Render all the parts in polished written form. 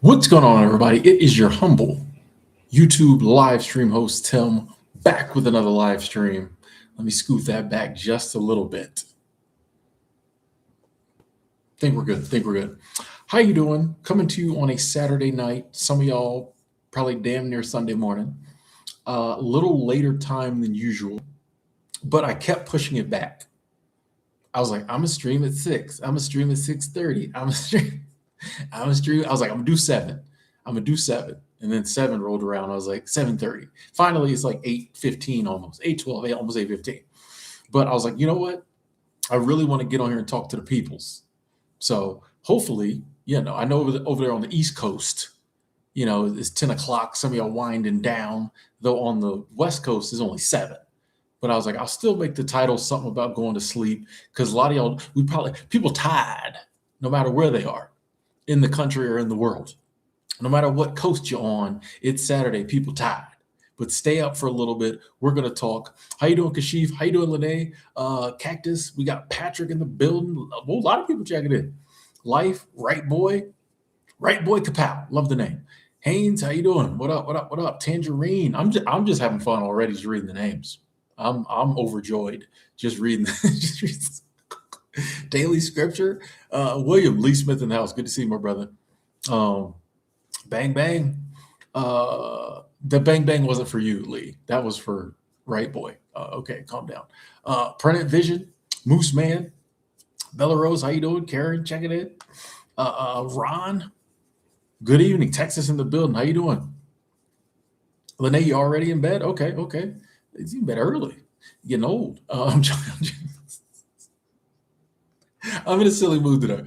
What's going on, everybody? It is your humble YouTube live stream host, Tim, back with another live stream. Let me scoot that back just a little bit. Think we're good. Think we're good. How you doing? Coming to you on a Saturday night. Some of y'all probably damn near Sunday morning. A little later time than usual, but I kept pushing it back. I was like, I'm gonna stream at 6. I'm gonna stream at 6:30. I'm gonna stream. I was like, I'm gonna do 7. I'm gonna do 7. And then 7 rolled around. I was like, 7:30. Finally, it's like 8:15 almost, 8:12, almost 8:15. But I was like, you know what? I really want to get on here and talk to the peoples. So hopefully, I know over there on the East Coast, it's 10 o'clock. Some of y'all winding down, though on the West Coast is only 7. But I was like, I'll still make the title something about going to sleep because a lot of y'all, people tired no matter where they are in the country or in the world. No matter what coast you're on, it's Saturday, people tired. But stay up for a little bit. We're going to talk. How you doing, Kashif? How you doing, Lene? Cactus. We got Patrick in the building. A whole lot of people checking in. Life, Right Boy Kapow. Love the name. Haynes, how you doing? What up? What up? What up? Tangerine. I'm just having fun already just reading the names. I'm overjoyed just reading. Daily scripture. William Lee Smith in the house. Good to see you, my brother. Bang bang. The bang bang wasn't for you, Lee. That was for Right Boy. Okay, calm down. Prenant Vision, Moose Man, Bella Rose, how you doing? Karen, checking in. Ron, good evening. Texas in the building. How you doing? Lene, you already in bed? Okay. It's in bed early. Getting old. I'm in a silly mood tonight.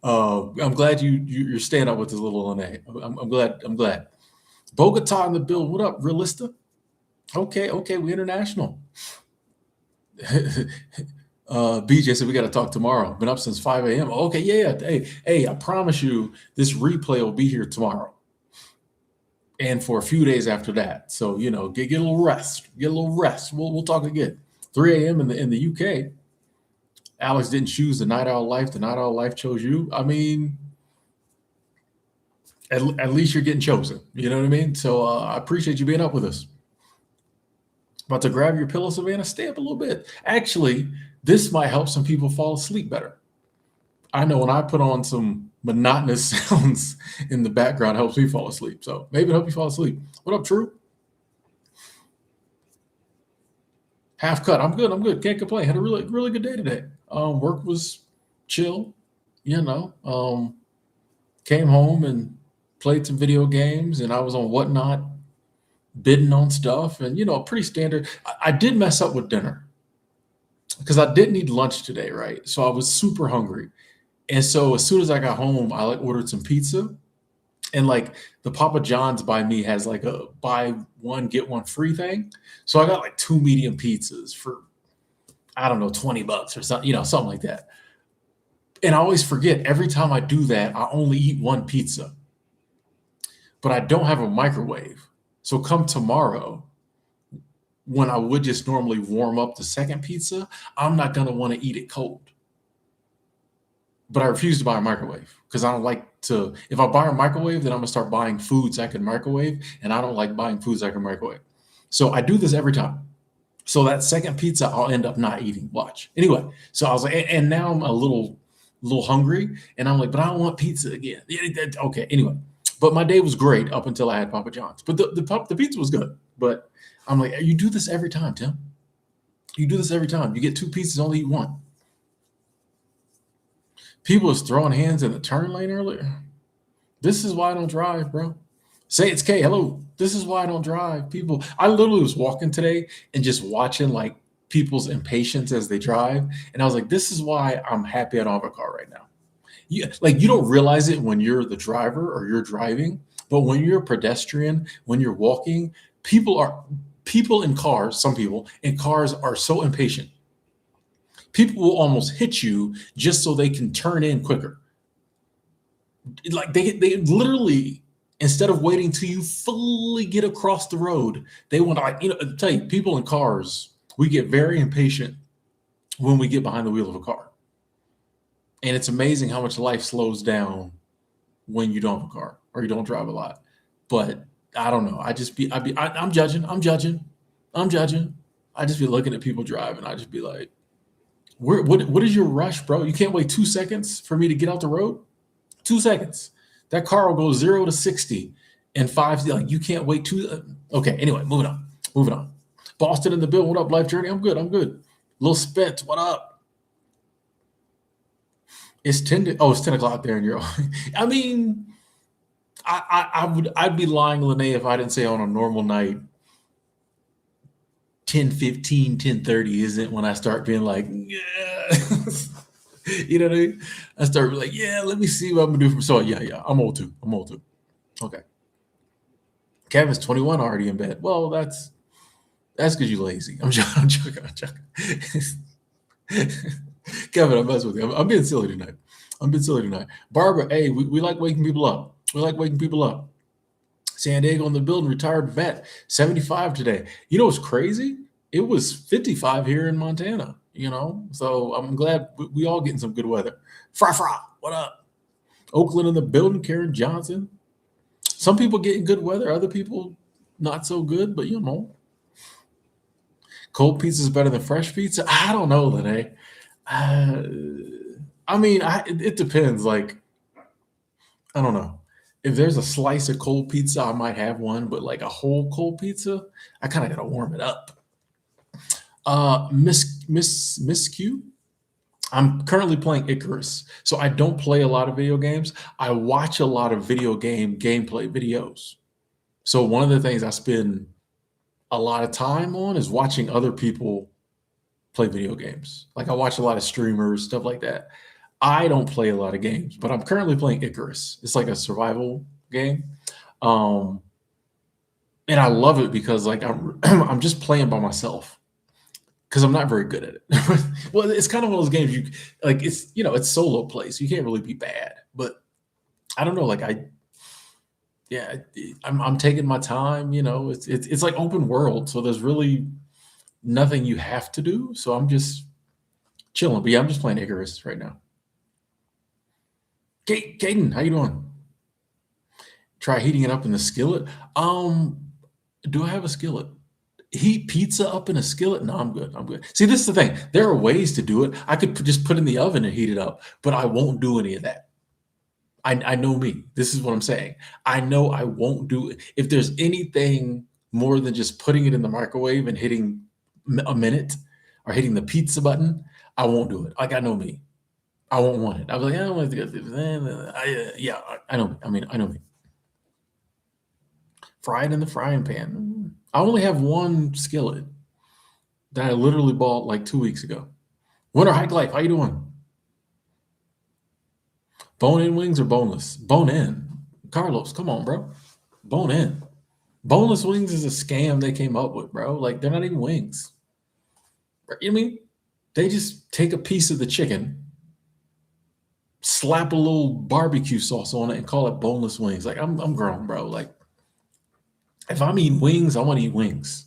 I'm glad you're staying up with this little Lene. I'm glad. Bogota in the build. What up, Realista? Okay, we international. BJ said we got to talk tomorrow. Been up since 5 a.m. Okay, yeah. Hey, I promise you this replay will be here tomorrow. And for a few days after that. So, get a little rest. We'll talk again. 3 a.m. in the UK. Alex didn't choose the night owl life. The night owl life chose you. I mean, at least you're getting chosen. You know what I mean? So I appreciate you being up with us. About to grab your pillow, Savannah? Stay up a little bit. Actually, this might help some people fall asleep better. I know when I put on some monotonous sounds in the background, it helps me fall asleep. So maybe it'll help you fall asleep. What up, True? Half cut. I'm good. Can't complain. Had a really, really good day today. Work was chill. Came home and played some video games, and I was on Whatnot bidding on stuff, and pretty standard. I did mess up with dinner because I didn't eat lunch today, right? So I was super hungry, and so as soon as I got home, I ordered some pizza, and the Papa John's by me has a buy one get one free thing, so I got 2 medium pizzas for I don't know $20 or something, something like that. And I always forget every time I do that, I only eat one pizza, but I don't have a microwave. So come tomorrow, when I would just normally warm up the second pizza, I'm not going to want to eat it cold. But I refuse to buy a microwave because I don't like to. If I buy a microwave, then I'm going to start buying foods I can microwave, and I don't like buying foods I can microwave. So I do this every time. So that second pizza, I'll end up not eating. Watch. Anyway, so I was like, and now I'm a little hungry, and I'm like, but I don't want pizza again. Okay, anyway. But my day was great up until I had Papa John's. But the pizza was good. But I'm like, you do this every time, Tim. You do this every time. You get 2 pizzas, only eat 1. People was throwing hands in the turn lane earlier. This is why I don't drive, bro. Say it's K. Hello. This is why I don't drive. People, I literally was walking today and just watching people's impatience as they drive. And I was like, this is why I'm happy I don't have a car right now. You don't realize it when you're the driver or you're driving, but when you're a pedestrian, when you're walking, people in cars, some people in cars are so impatient. People will almost hit you just so they can turn in quicker. They literally, instead of waiting till you fully get across the road, they want to tell you, people in cars, we get very impatient when we get behind the wheel of a car. And it's amazing how much life slows down when you don't have a car or you don't drive a lot. But I don't know. I'm judging. I just be looking at people driving. I just be like, what is your rush, bro? You can't wait 2 seconds for me to get out the road? 2 seconds. That car will go 0 to 60 in five. Like, you can't wait okay, anyway, moving on. Moving on. Boston in the building. What up, Life Journey? I'm good. I'm good. Lil Spence, what up? It's 10 o'clock there, and you're I mean, I'd be lying, Lene, if I didn't say on a normal night 10:15, 10:30 isn't when I start being like, yeah. You know what I mean? I start like, yeah, let me see what I'm gonna do. So yeah, I'm old too. Okay. Kevin's 21 already in bed. Well, that's because you're lazy. I'm joking. Kevin, I'm messing with you. I'm being silly tonight. Barbara, hey, we like waking people up. San Diego in the building, retired vet, 75 today. You know what's crazy? It was 55 here in Montana, so I'm glad we all getting some good weather. Fra, what up? Oakland in the building, Karen Johnson. Some people getting good weather, other people not so good, but cold pizza is better than fresh pizza. I don't know, Lene. I mean, it depends. Like, I don't know. If there's a slice of cold pizza, I might have one, but like a whole cold pizza, I kind of gotta warm it up. Miss Q, I'm currently playing Icarus, so I don't play a lot of video games. I watch a lot of video game gameplay videos. So one of the things I spend a lot of time on is watching other people play video games. Like, I watch a lot of streamers, stuff like that. I don't play a lot of games, but I'm currently playing Icarus. It's like a survival game. And I love it because like I'm just playing by myself because I'm not very good at it. Well, it's kind of one of those games it's solo play, so you can't really be bad. But I don't know, like I'm taking my time. It's like open world, so there's really nothing you have to do. So I'm just chilling. But yeah, I'm just playing Icarus right now. Caden, how you doing? Try heating it up in the skillet. Do I have a skillet? Heat pizza up in a skillet? No, I'm good. See, this is the thing. There are ways to do it. I could just put in the oven and heat it up, but I won't do any of that. I know me. This is what I'm saying. I know I won't do it. If there's anything more than just putting it in the microwave and hitting a minute or hitting the pizza button, I won't do it. Like, I know me. I won't want it. I was like, I don't want to get this. Yeah, I know. I know me. Fry it in the frying pan. I only have one skillet that I literally bought like 2 weeks ago. Winter Hike Life, how you doing? Bone-in wings or boneless? Bone-in. Carlos, come on, bro. Bone-in. Boneless wings is a scam they came up with, bro. Like, they're not even wings. You know what I mean? They just take a piece of the chicken, slap a little barbecue sauce on it, and call it boneless wings. Like, I'm grown, bro. Like, if I'm eating wings, I want to eat wings.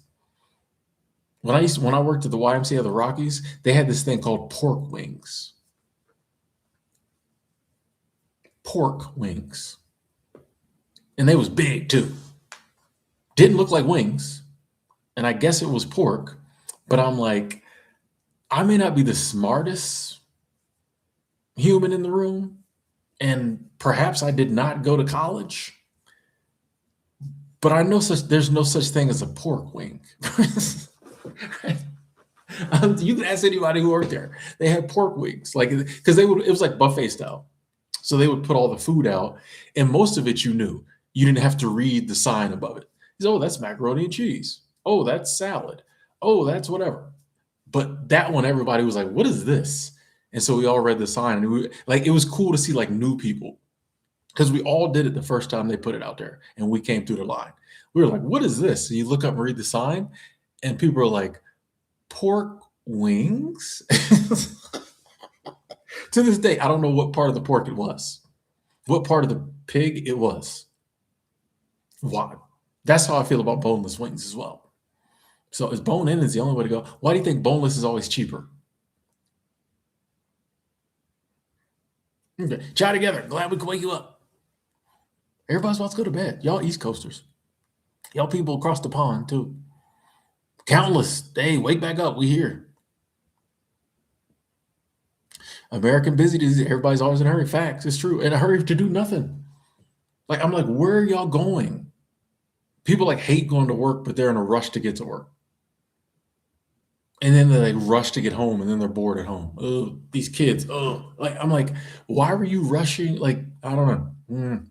When I worked at the YMCA of the Rockies, they had this thing called pork wings. Pork wings. And they was big too. Didn't look like wings. And I guess it was pork, but I'm like, I may not be the smartest human in the room, and perhaps I did not go to college, but I know there's no such thing as a pork wing. You can ask anybody who worked there. They had pork wings, like, because it was like buffet style. So they would put all the food out, and most of it you knew. You didn't have to read the sign above it. Oh, that's macaroni and cheese. Oh, that's salad. Oh, that's whatever. But that one, everybody was like, what is this? And so we all read the sign, and it was cool to see like new people, because we all did it the first time they put it out there, and we came through the line. We were like, what is this? And you look up and read the sign, and people are like, pork wings? To this day, I don't know what part of the pork it was, what part of the pig it was. Why? That's how I feel about boneless wings as well. So is bone-in is the only way to go? Why do you think boneless is always cheaper? Okay, chat together. Glad we could wake you up. Everybody's about to go to bed. Y'all East Coasters. Y'all people across the pond too. Countless. Hey, wake back up. We here. American busy disease. Everybody's always in a hurry. Facts. It's true. In a hurry to do nothing. Like, I'm like, where are y'all going? People like hate going to work, but they're in a rush to get to work. And then they like rush to get home, and then they're bored at home. Oh, these kids. Oh, like I'm like, why were you rushing? Like, I don't know.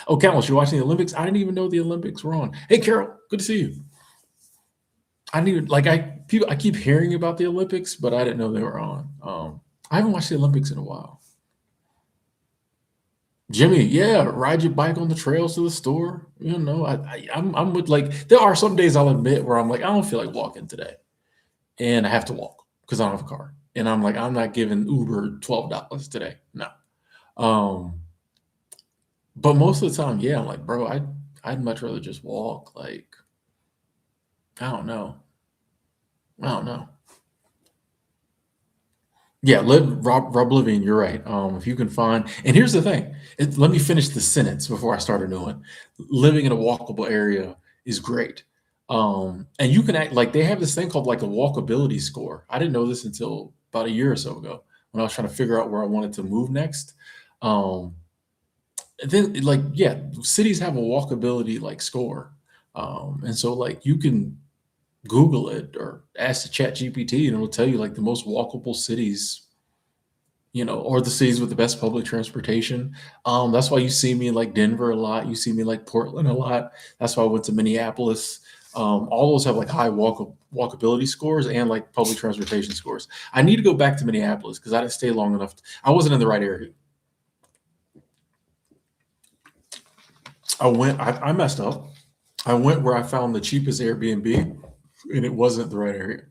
Oh, Countless, you're watching the Olympics? I didn't even know the Olympics were on. Hey, Carol, good to see you. I didn't even like I keep hearing about the Olympics, but I didn't know they were on. I haven't watched the Olympics in a while. Jimmy, yeah, ride your bike on the trails to the store. You know, I'm with like there are some days I'll admit where I'm like I don't feel like walking today, and I have to walk because I don't have a car, and I'm like I'm not giving Uber $12 today. No, um, but most of the time, yeah, I'm like, bro, I'd much rather just walk. Like I don't know, I don't know. Yeah, Rob Levine, you're right. If you can find, and here's the thing, let me finish the sentence before I start a new one. Living in a walkable area is great. And you can act like they have this thing called like a walkability score. I didn't know this until about a year or so ago when I was trying to figure out where I wanted to move next. Um, and then like, yeah, cities have a walkability like score. And so like you can Google it or ask the chat GPT and it'll tell you like the most walkable cities, or the cities with the best public transportation. That's why you see me in like Denver a lot. You see me in like Portland a lot. That's why I went to Minneapolis. All those have like high walkability scores and like public transportation scores. I need to go back to Minneapolis because I didn't stay long enough. I wasn't in the right area. I messed up. I went where I found the cheapest Airbnb and it wasn't the right area.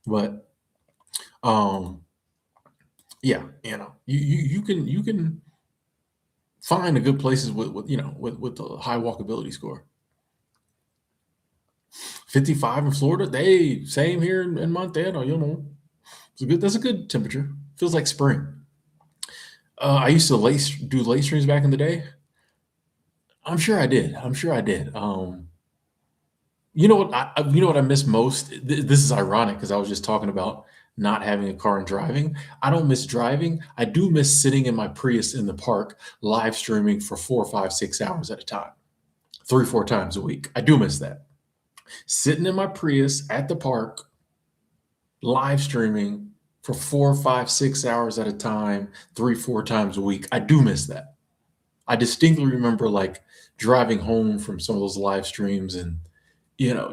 But um, yeah, you can find the good places with the high walkability score. 55 in Florida. They same here in Montana. That's a good temperature. Feels like spring. I used to do late streams back in the day. I'm sure I did. I'm sure I did. You know what I miss most. This is ironic because I was just talking about not having a car and driving. I don't miss driving. I do miss sitting in my Prius in the park, live streaming for 4, 5, 6 hours at a time, 3, 4 times a week. I do miss that. Sitting in my Prius at the park, live streaming for 4, 5, 6 hours at a time, 3, 4 times a week. I do miss that. I distinctly remember like driving home from some of those live streams and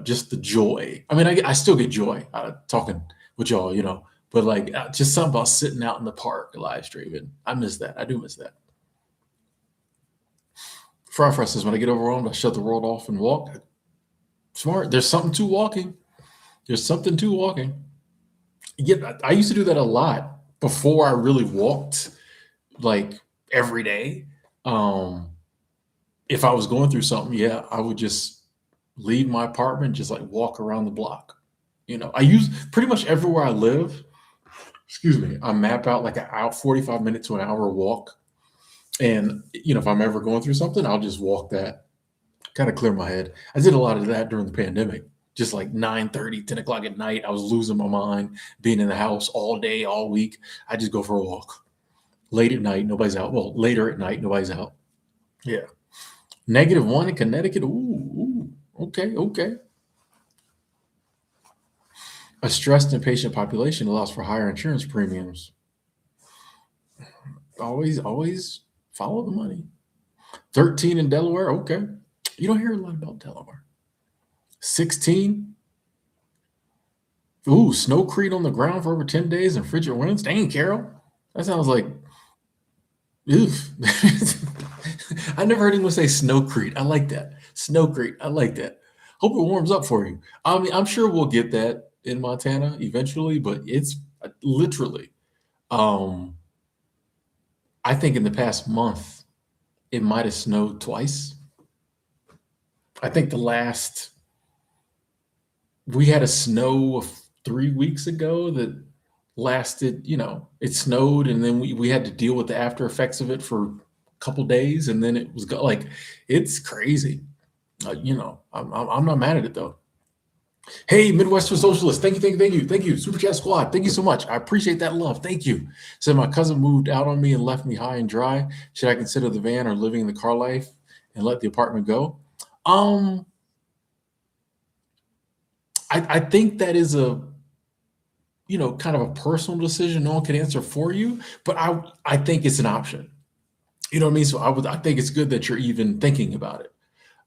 just the joy. I mean, I still get joy out of talking with y'all, but like just something about sitting out in the park live streaming. I miss that. I do miss that. Fry Fry says, when I get overwhelmed, I shut the world off and walk. Smart. There's something to walking. There's something to walking. Yeah, I used to do that a lot before I really walked like every day. Um, if I was going through something, yeah, I would just leave my apartment, just like walk around the block. I use pretty much everywhere I live. Excuse me. I map out like an out 45 minute to an hour walk. And, if I'm ever going through something, I'll just walk that, kind of clear my head. I did a lot of that during the pandemic. Just like 9:30, 10 o'clock at night, I was losing my mind, being in the house all day, all week. I just go for a walk. Late at night, nobody's out. Well, later at night, nobody's out. Yeah. -1 in Connecticut. Ooh, okay, okay. A stressed and patient population allows for higher insurance premiums. Always follow the money. 13 in Delaware. Okay. You don't hear a lot about Delaware. 16. Ooh, snowcrete on the ground for over 10 days and frigid winds. Dang, Carol. That sounds like, oof. I never heard anyone say snowcrete. I like that. Snowcrete. I like that. Hope it warms up for you. I mean, I'm sure we'll get that in Montana eventually, but it's literally, um, I think in the past month, it might have snowed twice. I think we had a snow of 3 weeks ago that lasted, it snowed and then we had to deal with the after effects of it for couple days, and then it was like it's crazy. I'm not mad at it though. Hey, Midwestern Socialist, thank you, thank you, thank you, thank you. Super Chat Squad, thank you so much. I appreciate that love. Thank you. Said my cousin moved out on me and left me high and dry. Should I consider the van or living in the car life and let the apartment go? Um, I think that is a kind of a personal decision. No one can answer for you, but I think it's an option. You know what I mean? So I think it's good that you're even thinking about it.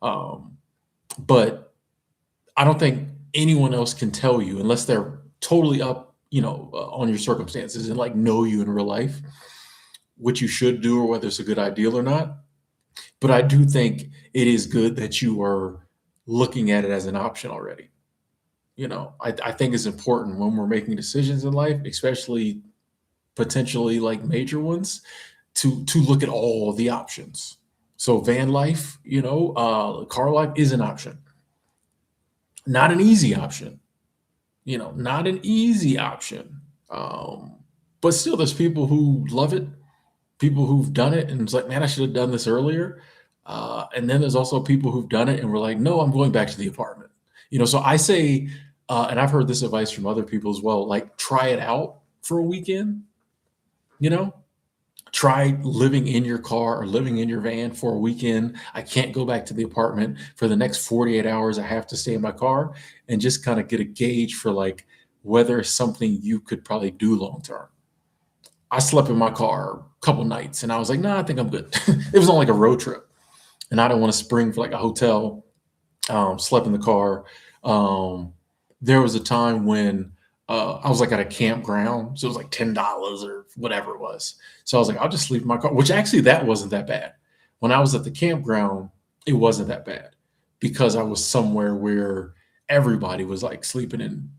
Um, but I don't think anyone else can tell you unless they're totally up, on your circumstances and like know you in real life, what you should do or whether it's a good ideal or not. But I do think it is good that you are looking at it as an option already. I think it's important when we're making decisions in life, especially potentially like major ones, to look at all the options. So van life, car life is an option, not an easy option. Not an easy option. But still, there's people who love it, people who've done it, and it's like, man, I should have done this earlier. And then there's also people who've done it and were like, no, I'm going back to the apartment. So I say, and I've heard this advice from other people as well, like try it out for a weekend, you know, try living in your car or living in your van for a weekend. I can't go back to the apartment for the next 48 hours. I have to stay in my car and just kind of get a gauge for like whether it's something you could probably do long term. I slept in my car a couple nights and I was like, nah, I think I'm good. It was on like a road trip and I didn't want to spring for like a hotel. Slept in the car. Um, there was a time when I was like at a campground, so it was like $10 or whatever it was. So I was like, I'll just sleep in my car, which actually that wasn't that bad. When I was at the campground, it wasn't that bad because I was somewhere where everybody was like sleeping in,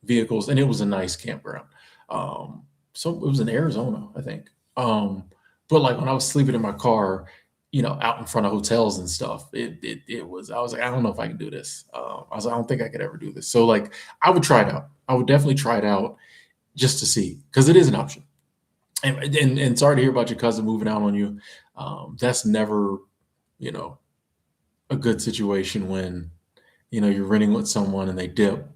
vehicles, and it was a nice campground. So it was in Arizona, I think. But like when I was sleeping in my car, out in front of hotels and stuff. It was. I was like, I don't know if I can do this. I was like, I don't think I could ever do this. So like, I would try it out. I would definitely try it out just to see because it is an option. And sorry to hear about your cousin moving out on you. That's never, you know, a good situation when you're renting with someone and they dip.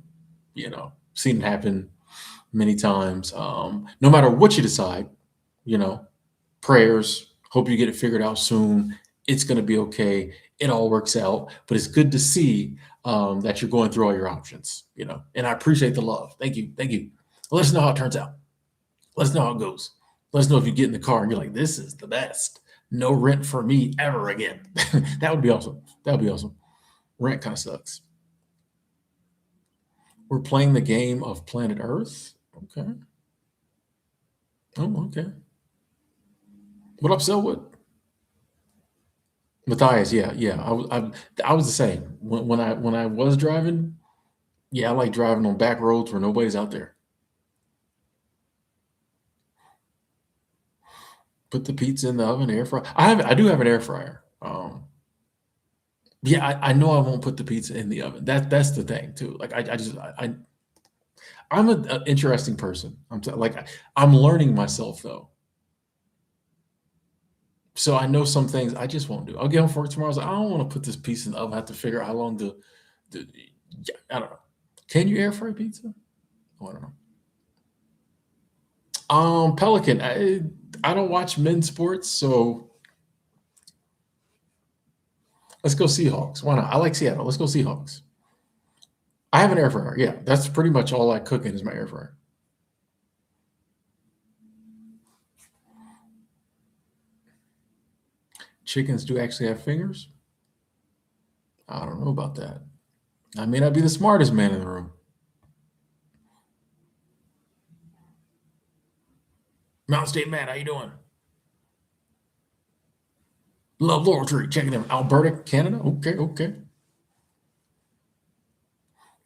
Seen it happen many times. No matter what you decide, you know, prayers. Hope you get it figured out soon. It's going to be okay. It all works out. But it's good to see that you're going through all your options, and I appreciate the love. Thank you. Thank you. Let us know how it turns out. Let us know how it goes. Let us know if you get in the car and you're like, this is the best. No rent for me ever again. That would be awesome. That would be awesome. Rent kind of sucks. We're playing the game of Planet Earth. Okay. Oh, okay. What up, Selwood? Matthias, yeah, yeah. I was the same. When I was driving, yeah, I like driving on back roads where nobody's out there. Put the pizza in the oven, air fry. I do have an air fryer. Yeah, I know I won't put the pizza in the oven. That's the thing too. Like I just I'm an interesting person. I'm learning myself though. So I know some things I just won't do. I'll get home from work tomorrow. I was like, I don't want to put this piece in the oven. I have to figure out how long yeah, I don't know. Can you air fry pizza? Oh, I don't know. Pelican. I don't watch men's sports, so let's go Seahawks. Why not? I like Seattle. Let's go Seahawks. I have an air fryer. Yeah, that's pretty much all I cook in is my air fryer. Chickens do actually have fingers? I don't know about that. I may not be the smartest man in the room. Mountain State Matt, how you doing? Love Laurel Tree, checking in. Alberta, Canada. Okay, okay.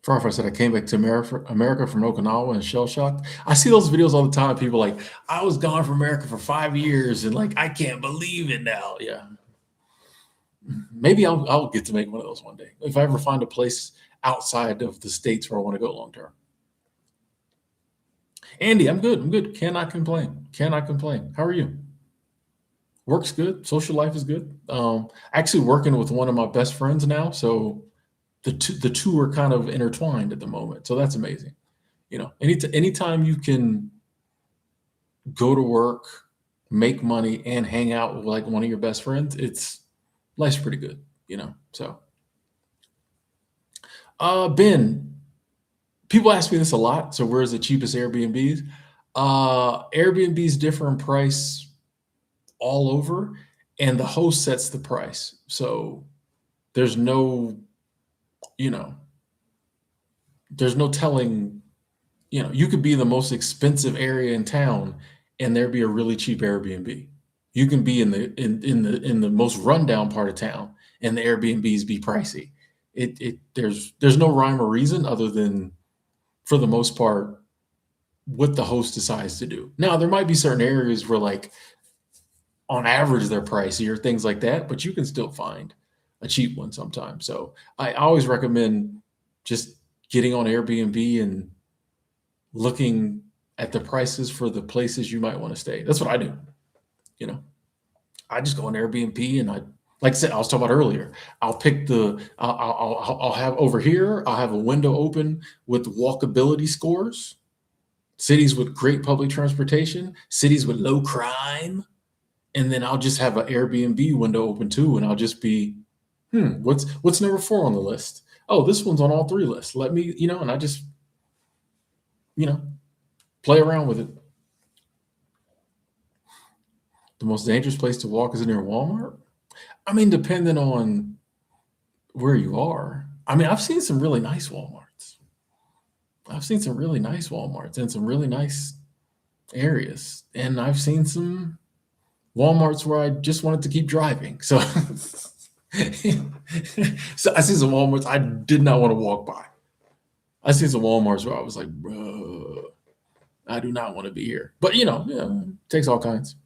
Farfar said I came back to America from Okinawa and shell shocked. I see those videos all the time. People like, I was gone from America for 5 years and like I can't believe it now. Yeah. Maybe I'll get to make one of those one day. If I ever find a place outside of the states where I want to go long term. Andy, I'm good. I'm good. Cannot complain. Cannot complain. How are you? Work's good. Social life is good. Actually working with one of my best friends now, so the two are kind of intertwined at the moment. So that's amazing. Anytime you can go to work, make money, and hang out with like one of your best friends, it's life's pretty good. So Ben, people ask me this a lot. So where's the cheapest Airbnbs? Airbnbs differ in price all over, and the host sets the price. So there's no, you know, there's no telling. You could be in the most expensive area in town, and there be a really cheap Airbnb. You can be in the most rundown part of town, and the Airbnbs be pricey. There's no rhyme or reason other than, for the most part, what the host decides to do. Now there might be certain areas where, like, on average they're pricey or things like that, but you can still find a cheap one sometimes. So I always recommend just getting on Airbnb and looking at the prices for the places you might want to stay. That's what I do. You know, I just go on Airbnb and like I said, I was talking about earlier. I'll pick I'll have over here. I'll have a window open with walkability scores, cities with great public transportation, cities with low crime, and then I'll just have an Airbnb window open too, and I'll just be, what's number 4 on the list? Oh, this one's on all 3 lists. Let me, and I just, you know, play around with it. The most dangerous place to walk is near Walmart. I mean, depending on where you are. I mean, I've seen some really nice Walmarts. I've seen some really nice Walmarts and some really nice areas. And I've seen some Walmarts where I just wanted to keep driving. So, so I see some Walmarts I did not want to walk by. I see some Walmarts where I was like, bro, I do not want to be here. But it takes all kinds.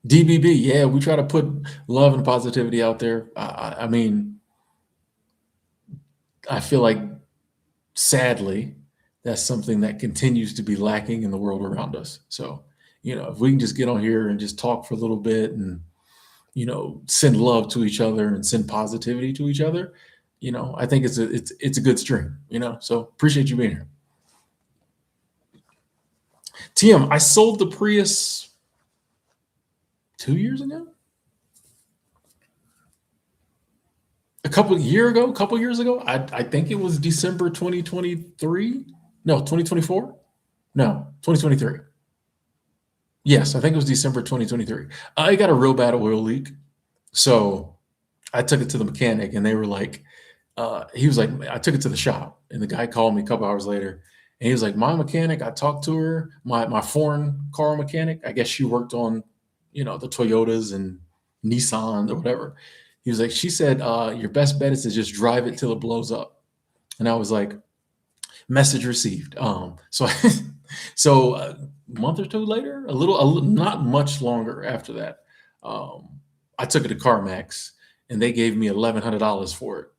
DBB, yeah, we try to put love and positivity out there. I mean, I feel like, sadly, that's something that continues to be lacking in the world around us. So, if we can just get on here and just talk for a little bit and, send love to each other and send positivity to each other, I think it's a good stream, So appreciate you being here. TM, I sold the Prius 2 years ago. A couple years ago. I think it was December 2023. No, 2024. No, 2023. Yes, I think it was December 2023. I got a real bad oil leak. So I took it to the mechanic and they were like, he was like, I took it to the shop and the guy called me a couple hours later and he was like, my mechanic, I talked to her, my foreign car mechanic. I guess she worked on, the Toyotas and Nissan or whatever. He was like, she said, your best bet is to just drive it till it blows up. And I was like, message received. So, so a month or two later, not much longer after that, I took it to CarMax and they gave me $1,100 for it.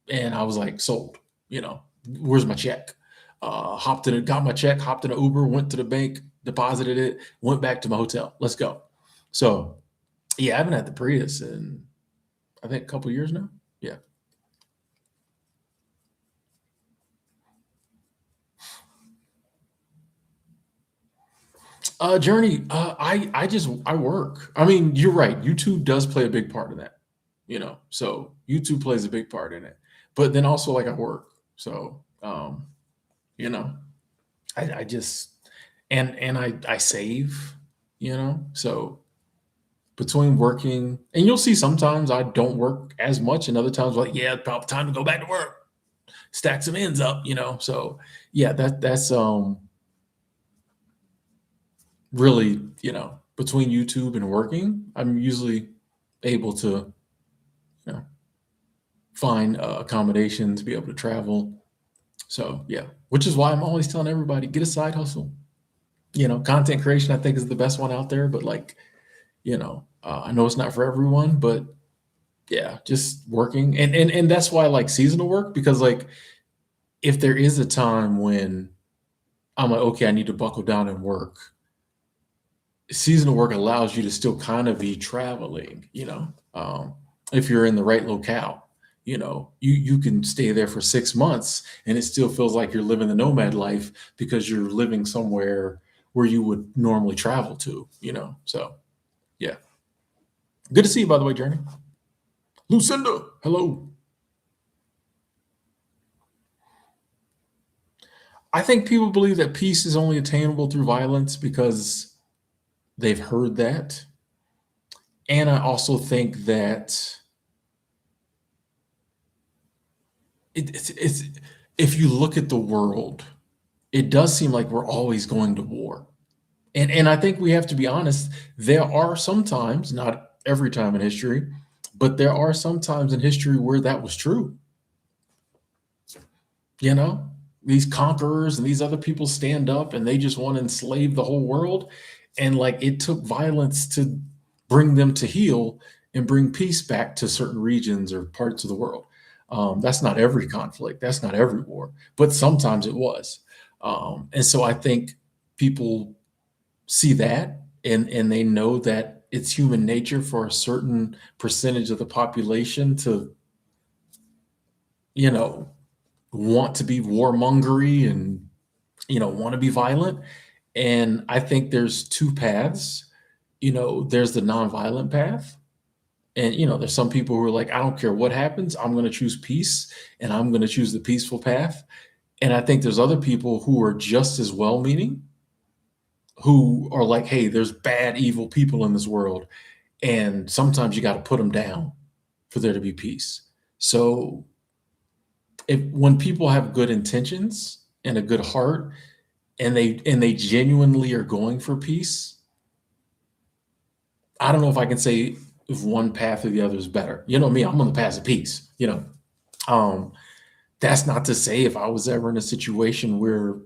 And I was like, sold, where's my check? Hopped in it, got my check, hopped in an Uber, went to the bank, deposited it, went back to my hotel. Let's go. So yeah, I haven't had the Prius in, I think, a couple years now. Yeah. Journey, I work. I mean, you're right. YouTube does play a big part in that, so YouTube plays a big part in it. But then also, like, I work. So, you know, I just, and I save, so between working, and you'll see sometimes I don't work as much, and other times, like, yeah, probably time to go back to work, stack some ends up, So yeah, that's really, between YouTube and working, I'm usually able to, you know, find accommodations, be able to travel. So yeah, which is why I'm always telling everybody, get a side hustle. Content creation, I think, is the best one out there, but like, I know it's not for everyone, but yeah, just working. And that's why I like seasonal work, because like, if there is a time when I'm like, okay, I need to buckle down and work, seasonal work allows you to still kind of be traveling, if you're in the right locale. You can stay there for 6 months and it still feels like you're living the nomad life because you're living somewhere where you would normally travel to. So yeah. Good to see you, by the way, Journey. Lucinda, hello. I think people believe that peace is only attainable through violence because they've heard that. And I also think that it's if you look at the world, it does seem like we're always going to war. And I think we have to be honest, there are some times, not every time in history, but there are some times in history where that was true. You know, these conquerors and these other people stand up and they just want to enslave the whole world. And like it took violence to bring them to heal and bring peace back to certain regions or parts of the world. That's not every conflict, that's not every war, but sometimes it was. And so I think people see that and they know that it's human nature for a certain percentage of the population to, you know, want to be warmongery and want to be violent. And I think there's two paths. There's the nonviolent path. And there's some people who are like, I don't care what happens, I'm going to choose peace and I'm going to choose the peaceful path. And I think there's other people who are just as well-meaning, who are like, hey, there's bad, evil people in this world, and sometimes you got to put them down for there to be peace. So if when people have good intentions and a good heart and they genuinely are going for peace, I don't know if I can say if one path or the other is better. You know me, I'm on the path of peace. Um, that's not to say if I was ever in a situation where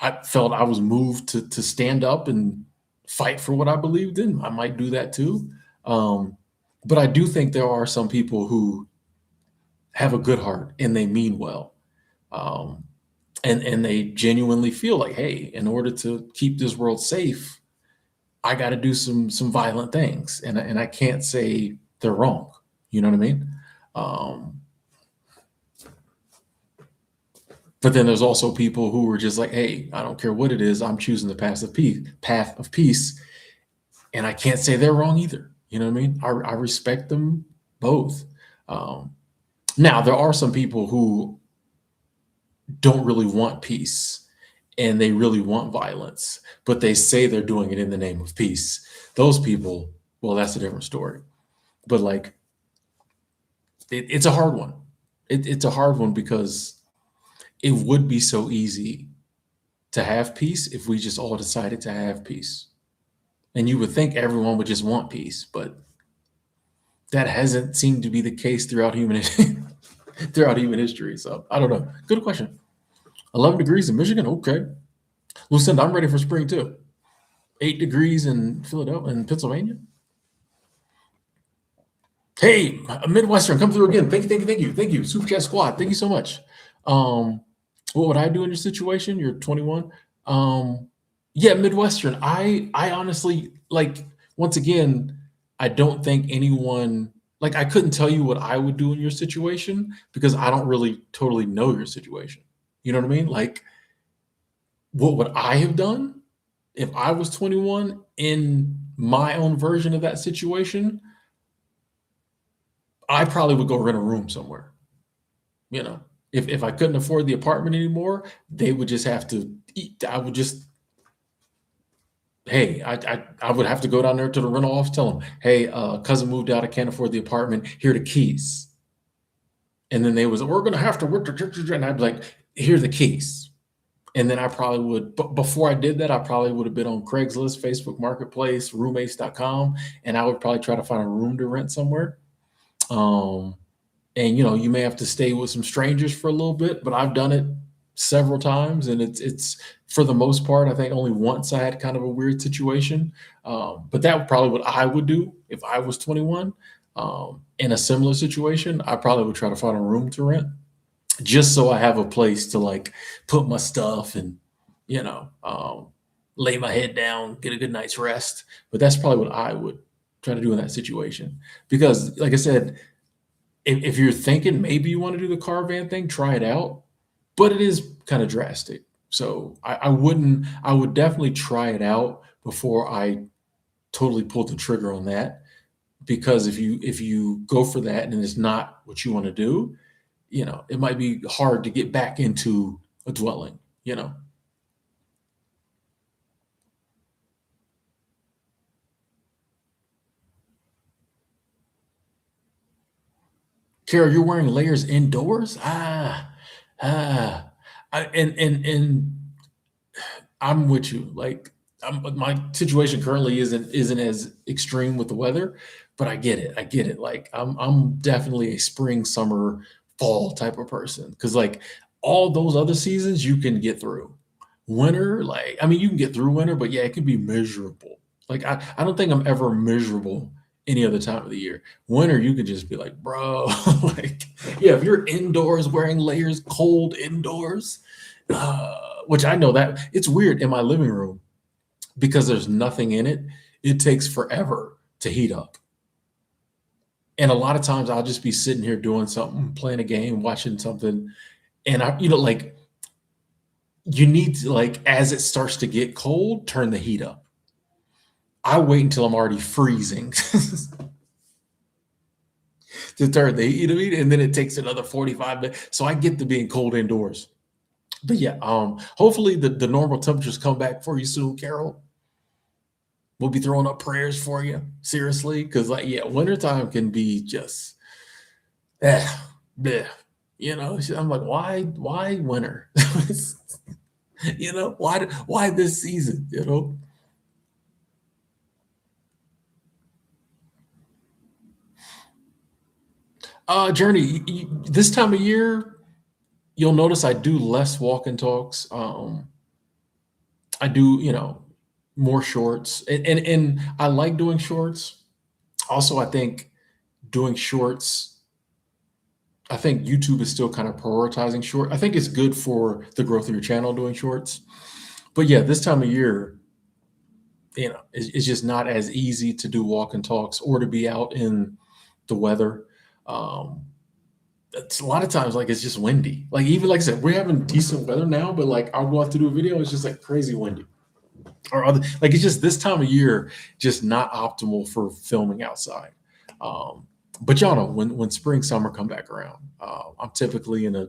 I felt I was moved to stand up and fight for what I believed in, I might do that too. But I do think there are some people who have a good heart and they mean well. Um, and they genuinely feel like, hey, in order to keep this world safe, I got to do some violent things, and I can't say they're wrong. You know what I mean? Um, but then there's also people who are just like, hey, I don't care what it is, I'm choosing the path of peace, and I can't say they're wrong either. You know what I mean? I respect them both. Um, Now there are some people who don't really want peace and they really want violence, but they say they're doing it in the name of peace. Those people, well, that's a different story. But like, it's a hard one. It's a hard one because it would be so easy to have peace if we just all decided to have peace. And you would think everyone would just want peace, but that hasn't seemed to be the case throughout human throughout human history. So I don't know. Good question. 11 degrees in Michigan. Okay. Lucinda, I'm ready for spring too. 8 degrees in Philadelphia and Pennsylvania. Hey, Midwestern, come through again. Thank you. Super Chat Squad, thank you so much. What would I do in your situation? You're 21. Yeah, Midwestern. I honestly like. Once again, I don't think anyone like. I couldn't tell you what I would do in your situation because I don't really totally know your situation. You know what I mean? Like, what would I have done if I was 21 in my own version of that situation? I probably would go rent a room somewhere. You know, if I couldn't afford the apartment anymore, they would just have to eat. I would just, hey, I would have to go down there to the rental office, tell them, hey, cousin moved out, I can't afford the apartment. Here are the keys. And then they was, we're gonna have to work the, and I'd be like, here are the keys. And then I probably would, but before I did that, I probably would have been on Craigslist, Facebook Marketplace, roommates.com, and I would probably try to find a room to rent somewhere. Um, and you may have to stay with some strangers for a little bit, but I've done it several times, and it's for the most part, I think only once I had kind of a weird situation. But that would probably what I would do if I was 21. In a similar situation, I probably would try to find a room to rent just so I have a place to like put my stuff and you know. lay my head down, get a good night's rest. But that's probably what I would try to do in that situation. Because, like I said, if you're thinking maybe you want to do the car van thing, try it out. But it is kind of drastic. So I wouldn't, I would definitely try it out before I totally pulled the trigger on that. Because if you go for that and it's not what you want to do, it might be hard to get back into a dwelling, you know. Carol, you're wearing layers indoors? Ah. And I'm with you. Like, my situation currently isn't as extreme with the weather, but I get it. I get it. Like, I'm definitely a spring, summer, fall type of person because like all those other seasons you can get through. Winter, like I mean, you can get through winter, but yeah, it can be miserable. Like I don't think I'm ever miserable any other time of the year. Winter, you can just be like, bro, like yeah, if you're indoors wearing layers, cold indoors, which I know that it's weird in my living room because there's nothing in it. It takes forever to heat up. And a lot of times I'll just be sitting here doing something, playing a game, watching something, and like you need to like as it starts to get cold, turn the heat up. I wait until I'm already freezing to turn the heat, and then it takes another 45 minutes. So I get to being cold indoors. But yeah, hopefully the normal temperatures come back for you soon, Carol. We'll be throwing up prayers for you, seriously, because like yeah, wintertime can be just eh, bleh. I'm like, why winter? Why this season? Journey, this time of year, you'll notice I do less walk and talks. I do, more shorts, and I like doing shorts. Also, I think doing shorts. I think YouTube is still kind of prioritizing short. I think it's good for the growth of your channel doing shorts. But yeah, this time of year, it's just not as easy to do walk and talks or to be out in the weather. Um, it's a lot of times like it's just windy. Like even like I said, we're having decent weather now, but like I'll go out to do a video, it's just like crazy windy. Or other like it's just this time of year just not optimal for filming outside. Um, but y'all know when spring summer come back around, I'm typically in a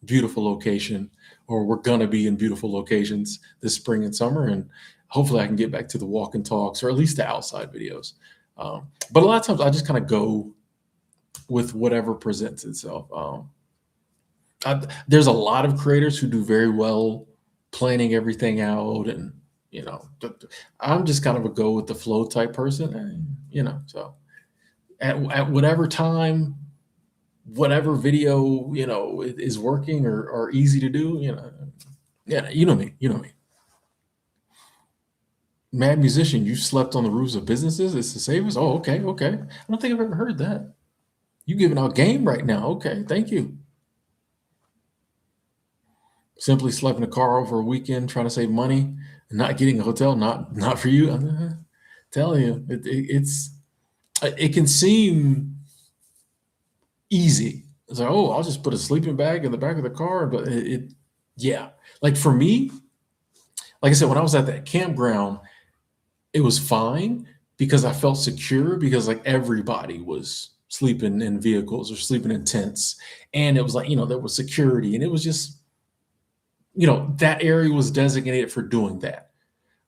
beautiful location, or we're gonna be in beautiful locations this spring and summer, and hopefully I can get back to the walk and talks or at least the outside videos. But a lot of times I just kind of go with whatever presents itself. There's a lot of creators who do very well planning everything out, and I'm just kind of a go with the flow type person, and so at whatever time, whatever video is working or easy to do, yeah, you know me. Mad musician, you slept on the roofs of businesses. It's the safest. Oh, okay, okay. I don't think I've ever heard that. You giving out game right now? Okay, thank you. Simply slept in a car over a weekend trying to save money and not getting a hotel. Not for you. I'm telling you, it can seem easy. It's like, oh, I'll just put a sleeping bag in the back of the car. But yeah. Like for me, like I said, when I was at that campground, it was fine because I felt secure because like everybody was sleeping in vehicles or sleeping in tents. And it was like, there was security, and it was just, that area was designated for doing that.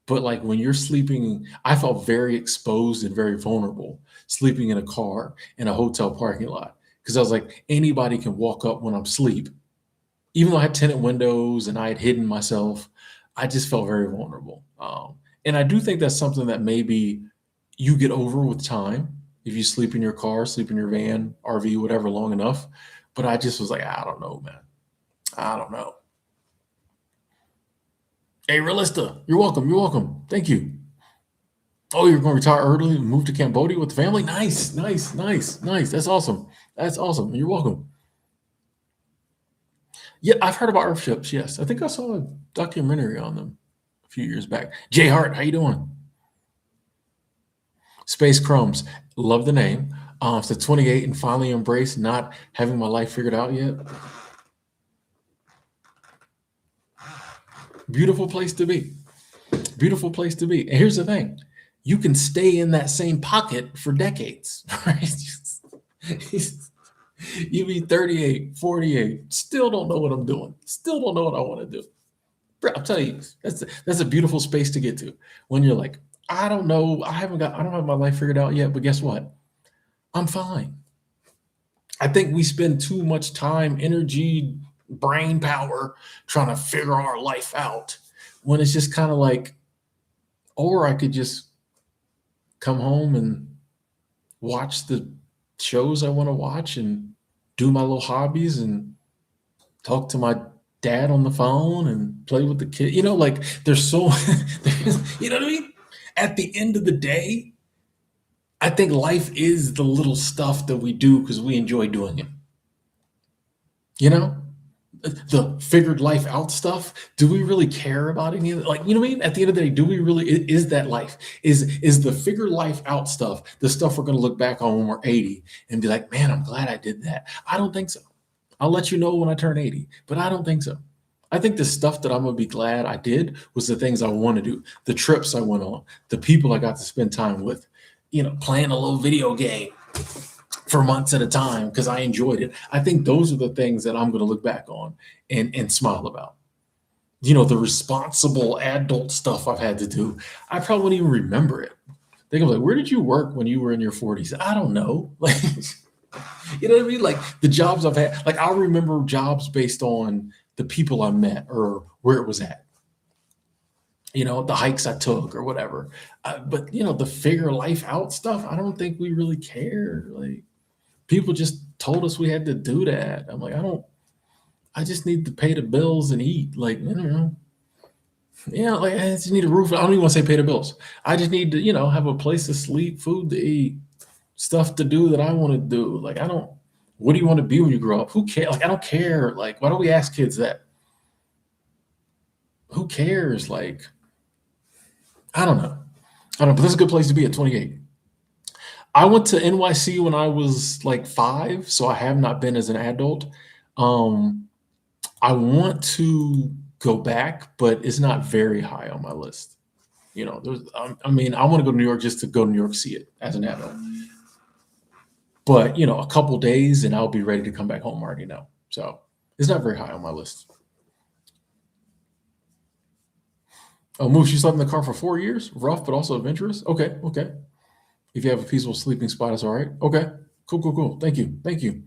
But like when you're sleeping, I felt very exposed and very vulnerable sleeping in a car in a hotel parking lot because I was like, anybody can walk up when I'm asleep. Even though I had tenant windows and I had hidden myself, I just felt very vulnerable. And I do think that's something that maybe you get over with time if you sleep in your car, sleep in your van, RV, whatever, long enough. But I just was like, I don't know, man. I don't know. Hey, Realista, you're welcome. You're welcome. Thank you. Oh, you're going to retire early and move to Cambodia with the family? Nice, nice, nice, nice. That's awesome. That's awesome. You're welcome. Yeah, I've heard about Earthships. Yes, I think I saw a documentary on them. a few years back. Jay Hart, how you doing? Space Crumbs, love the name. So 28 and finally embrace not having my life figured out yet. Beautiful place to be. Beautiful place to be. And here's the thing, you can stay in that same pocket for decades, right? You be 38, 48, still don't know what I'm doing, still don't know what I want to do. Bro, I'm telling you, that's a beautiful space to get to when you're like, I don't know, I don't have my life figured out yet, but guess what? I'm fine. I think we spend too much time, energy, brain power trying to figure our life out when it's just kind of like, or I could just come home and watch the shows I want to watch and do my little hobbies and talk to my dad on the phone and play with the kid. Like there's so, you know what I mean? At the end of the day, I think life is the little stuff that we do because we enjoy doing it. You know, the figured life out stuff. Do we really care about any of it? Like, you know what I mean? At the end of the day, do we really? Is that life? Is the figured life out stuff the stuff we're going to look back on when we're 80 and be like, man, I'm glad I did that? I don't think so. I'll let you know when I turn 80, but I don't think so. I think the stuff that I'm gonna be glad I did was the things I want to do, the trips I went on, the people I got to spend time with, playing a little video game for months at a time because I enjoyed it. I think those are the things that I'm gonna look back on and smile about. The responsible adult stuff I've had to do, I probably wouldn't even remember it. They go like, where did you work when you were in your 40s? I don't know. Like, you know what I mean? Like the jobs I've had, like I'll remember jobs based on the people I met or where it was at, the hikes I took or whatever. But the figure life out stuff, I don't think we really care. Like people just told us we had to do that. I'm like, I just need to pay the bills and eat. Like, I don't know. Yeah, like I just need a roof. I don't even want to say pay the bills. I just need to, have a place to sleep, food to eat, stuff to do that I want to do. Like, I don't, what do you want to be when you grow up? Who cares? Like, I don't care. Like, why don't we ask kids that? Who cares? Like, I don't know. But this is a good place to be at 28. I went to NYC when I was like 5, so I have not been as an adult. Um, I want to go back, but it's not very high on my list. I want to go to New York just to go to New York, see it as an adult. But a couple days and I'll be ready to come back home. I already know. So it's not very high on my list. Oh, Moose, you slept in the car for 4 years? Rough, but also adventurous? Okay, okay. If you have a peaceful sleeping spot, it's all right. Okay, cool, cool, cool. Thank you, thank you.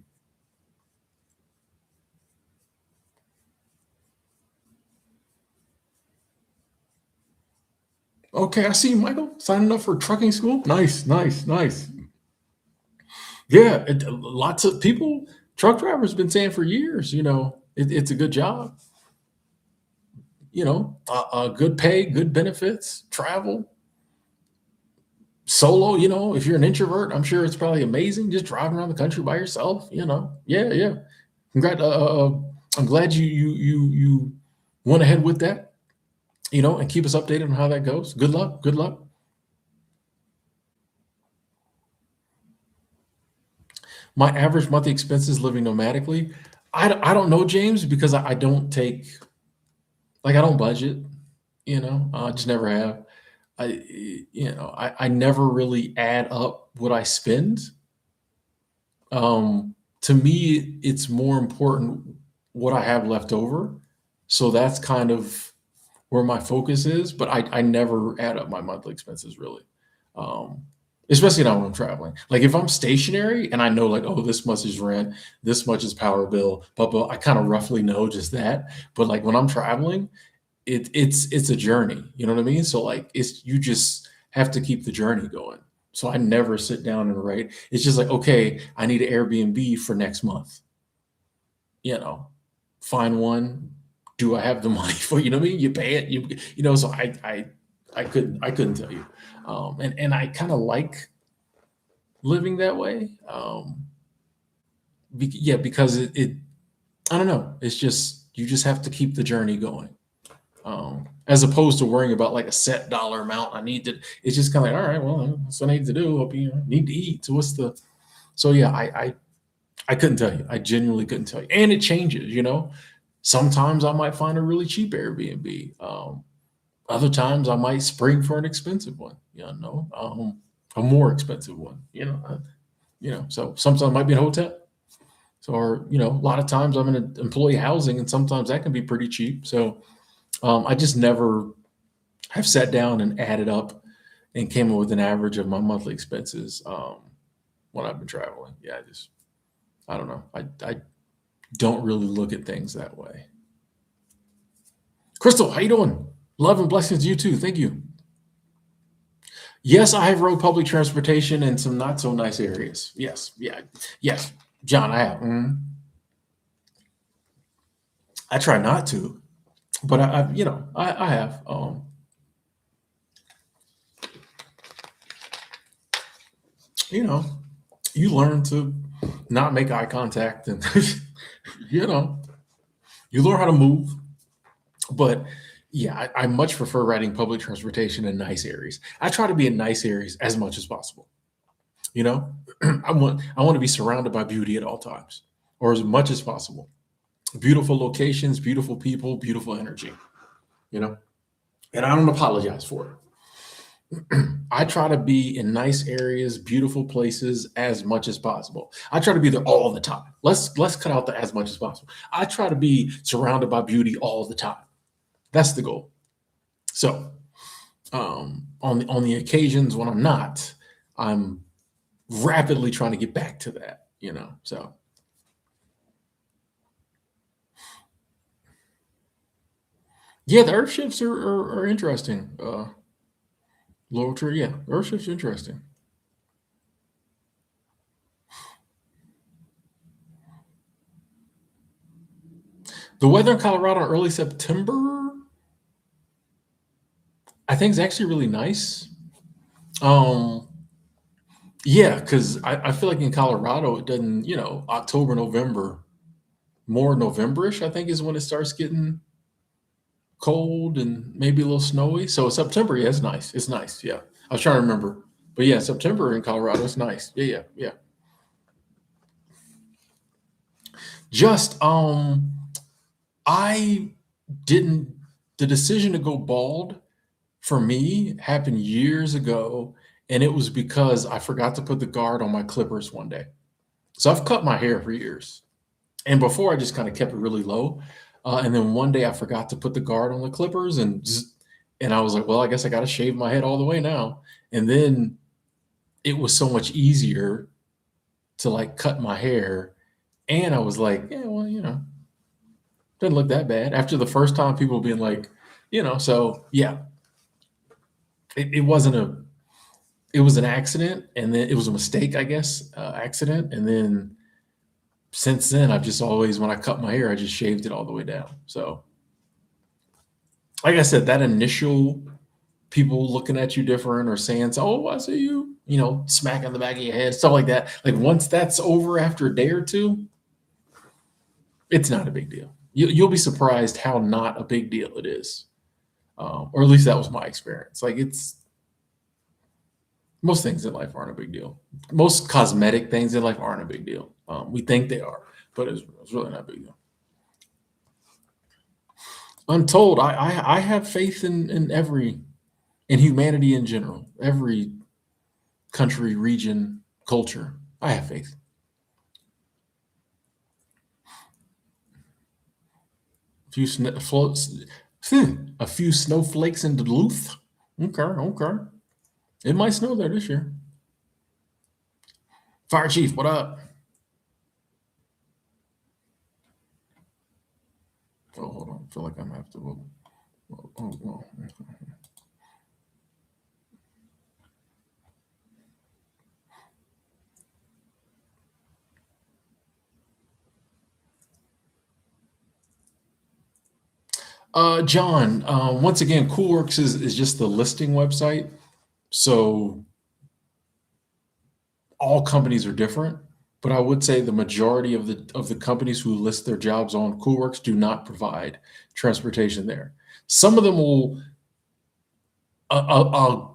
Okay, I see you, Michael, signing up for trucking school. Nice, nice, nice. Yeah, lots of people, truck drivers, been saying for years, it's a good job. Good pay, good benefits, travel, solo. If you're an introvert, I'm sure it's probably amazing just driving around the country by yourself. Yeah, yeah. I'm glad you went ahead with that. And keep us updated on how that goes. Good luck. Good luck. My average monthly expenses living nomadically. I don't know, James, because I don't take, like, I don't budget. I just never have. I never really add up what I spend. To me, it's more important what I have left over. So that's kind of where my focus is, but I never add up my monthly expenses really. Um, Especially not when I'm traveling. Like if I'm stationary and I know like, oh, this much is rent, this much is power bill, but I kind of roughly know just that. But like when I'm traveling, it's a journey. You know what I mean? So like it's you just have to keep the journey going. So I never sit down and write. It's just like, okay, I need an Airbnb for next month. You know, find one. Do I have the money for, you know what I mean? You pay it, so I couldn't tell you. And I kind of like living that way. Yeah, because it I don't know. It's just you just have to keep the journey going. As opposed to worrying about like a set dollar amount I need to. It's just kind of like, all right, well, that's what I need to do. Hope you need to eat. So what's the? So yeah, I couldn't tell you. I genuinely couldn't tell you, and it changes. Sometimes I might find a really cheap Airbnb. Other times I might spring for an expensive one. A more expensive one. So sometimes it might be a hotel. So, or a lot of times I'm in employee housing, and sometimes that can be pretty cheap. So, I just never have sat down and added up and came up with an average of my monthly expenses when I've been traveling. Yeah, I don't know. I don't really look at things that way. Crystal, how you doing? Love and blessings to you too. Thank you. Yes, I have rode public transportation in some not so nice areas. Yes, yeah, yes, John, I have. I try not to, but I have. You know, you learn to not make eye contact, and you know, you learn how to move. But yeah, I much prefer riding public transportation in nice areas. I try to be in nice areas as much as possible. You know, I want to be surrounded by beauty at all times, or as much as possible. Beautiful locations, beautiful people, beautiful energy. You know, and I don't apologize for it. I try to be in nice areas, beautiful places as much as possible. I try to be there all the time. Let's cut out the as much as possible. I try to be surrounded by beauty all the time. That's the goal. So, on the occasions when I'm not, I'm rapidly trying to get back to that. So yeah, the earth shifts are interesting. Lower tree, yeah, earth shifts are interesting. The weather in Colorado in early September, I think is actually really nice. Um, yeah, because I feel like in Colorado it doesn't, October, November, more Novemberish, I think is when it starts getting cold and maybe a little snowy. So September, yeah, it's nice. It's nice. Yeah. I was trying to remember. But yeah, September in Colorado is nice. Yeah, yeah, yeah. Just I didn't the decision to go bald for me happened years ago, and it was because I forgot to put the guard on my clippers one day. So I've cut my hair for years. And before I just kind of kept it really low. And then one day I forgot to put the guard on the clippers, and I was like, well, I guess I got to shave my head all the way now. And then it was so much easier to like cut my hair. And I was like, yeah, well, doesn't look that bad. After the first time, people being like, so yeah, it wasn't it was an accident, and then it was a mistake, I guess, accident. And then since then, I've just always, when I cut my hair, I just shaved it all the way down. So, like I said, that initial people looking at you different or saying, "Oh, I see you," smacking the back of your head, stuff like that. Like once that's over after a day or two, it's not a big deal. You'll be surprised how not a big deal it is, or at least that was my experience. Like most things in life aren't a big deal. Most cosmetic things in life aren't a big deal. We think they are, but it's really not a big deal. Untold, I have faith in humanity in general, every country, region, culture. I have faith. A few floats, a few snowflakes in Duluth. Okay, okay. It might snow there this year. Fire chief, what up? Oh, hold on. I feel like I'm gonna have to. Oh. John, once again, Coolworks is just the listing website. So all companies are different, but I would say the majority of the companies who list their jobs on Coolworks do not provide transportation there. Some of them will a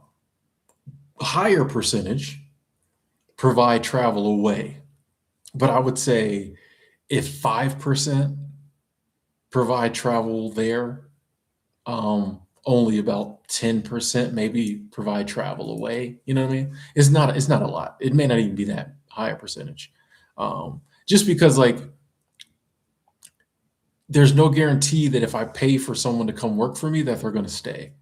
higher percentage provide travel away, but I would say if 5% provide travel there, only about 10% maybe provide travel away. You know what I mean? It's not a lot. It may not even be that high a percentage. Just because like there's no guarantee that if I pay for someone to come work for me that they're going to stay.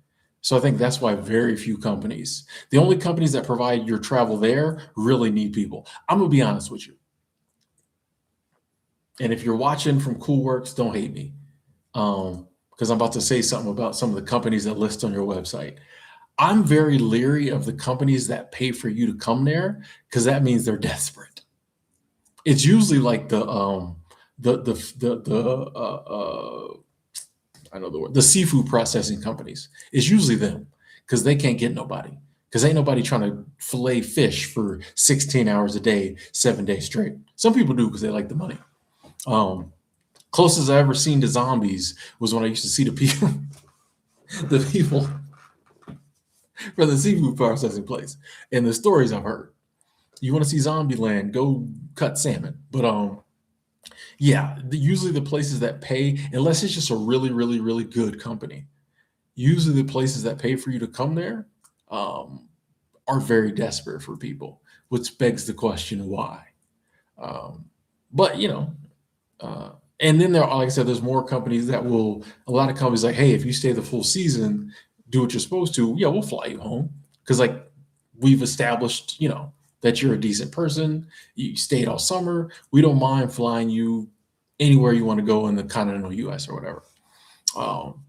So I think that's why very few companies, the only companies that provide your travel there really need people. I'm gonna be honest with you. And if you're watching from Coolworks, don't hate me. Because I'm about to say something about some of the companies that list on your website. I'm very leery of the companies that pay for you to come there because that means they're desperate. It's usually like the I know the word, the seafood processing companies. It's usually them because they can't get nobody. Because ain't nobody trying to fillet fish for 16 hours a day, 7 days straight. Some people do because they like the money. Um, Closest I ever seen to zombies was when I used to see the people, the people from the seafood processing place, and the stories I've heard. You want to see Zombie Land? Go cut salmon. But yeah, usually the places that pay, unless it's just a really, really, really good company, usually the places that pay for you to come there um, are very desperate for people, which begs the question why. Um, but and then there are, like I said, there's more companies that will. A lot of companies like, hey, if you stay the full season, do what you're supposed to. Yeah, we'll fly you home because like we've established, that you're a decent person. You stayed all summer. We don't mind flying you anywhere you want to go in the continental U.S. or whatever. Um,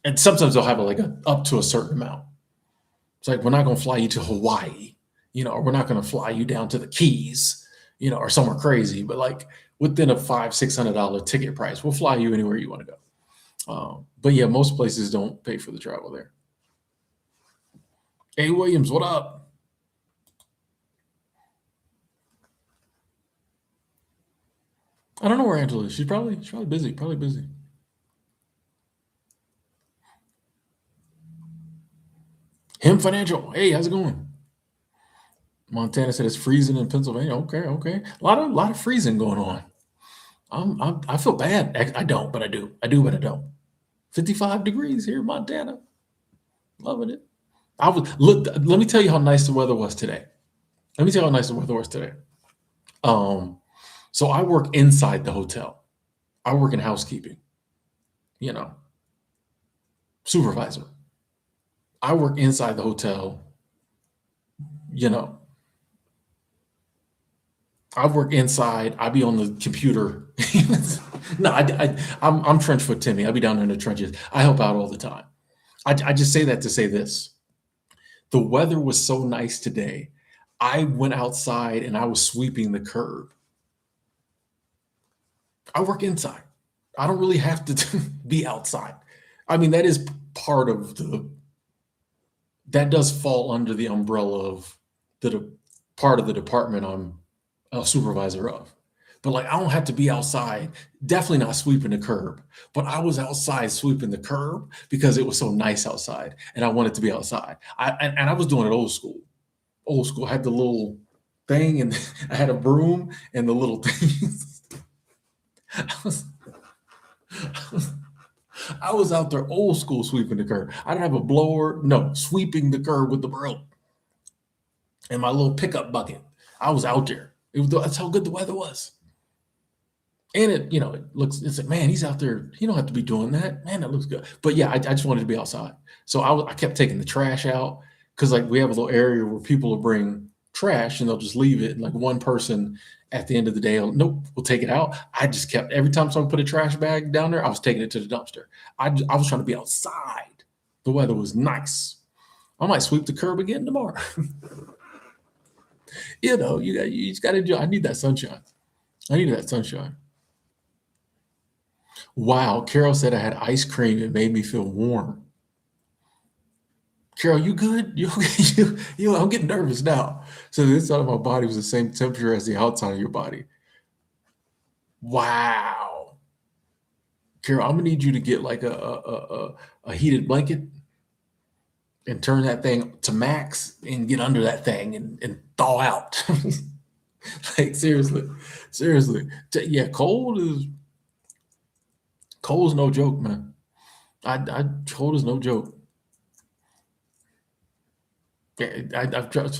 and sometimes they'll have like a up to a certain amount. It's like we're not going to fly you to Hawaii, or we're not going to fly you down to the Keys, or somewhere crazy, but like within a $500-600 ticket price, we'll fly you anywhere you want to go. But yeah, most places don't pay for the travel there. Hey Williams, what up? I don't know where Angela is. She's probably busy. Probably busy. Him Financial. Hey, how's it going? Montana said it's freezing in Pennsylvania. Okay, okay. A lot of freezing going on. I feel bad. I don't, but I do. I do, but I don't. 55 degrees here in Montana. Loving it. I was look. Let me tell you how nice the weather was today. Let me tell you how nice the weather was today. Um, so I work inside the hotel. I work in housekeeping. You know, supervisor. I work inside the hotel. You know, I work inside. I be on the computer. No, I'm trench foot Timmy. I be down there in the trenches. I help out all the time. I just say that to say this. The weather was so nice today. I went outside and I was sweeping the curb. I work inside. I don't really have to be outside. I mean, that is part of that does fall under the umbrella of part of the department I'm a supervisor of. But like, I don't have to be outside. Definitely not sweeping the curb. But I was outside sweeping the curb because it was so nice outside, and I wanted to be outside. And I was doing it old school. Old school. I had the little thing, and I had a broom and the little thing. I was, I was I was out there old school sweeping the curb. I didn't have a blower. No, sweeping the curb with the broom and my little pickup bucket. I was out there. That's how good the weather was. And it's like, man, he's out there. He don't have to be doing that. Man, that looks good. But yeah, I just wanted to be outside. So I kept taking the trash out because like we have a little area where people will bring trash and they'll just leave it. And like one person at the end of the day, nope, we'll take it out. I just kept every time someone put a trash bag down there, I was taking it to the dumpster. I was trying to be outside. The weather was nice. I might sweep the curb again tomorrow. You just got to enjoy. I need that sunshine. I need that sunshine. Wow, Carol said I had ice cream. It made me feel warm. Carol, you good? You okay? I'm getting nervous now. So the inside of my body was the same temperature as the outside of your body. Wow. Carol, I'm gonna need you to get like a heated blanket and turn that thing to max and get under that thing and thaw out. Like seriously, seriously. Yeah, cold is no joke, man. I cold is no joke. Yeah, I've tried.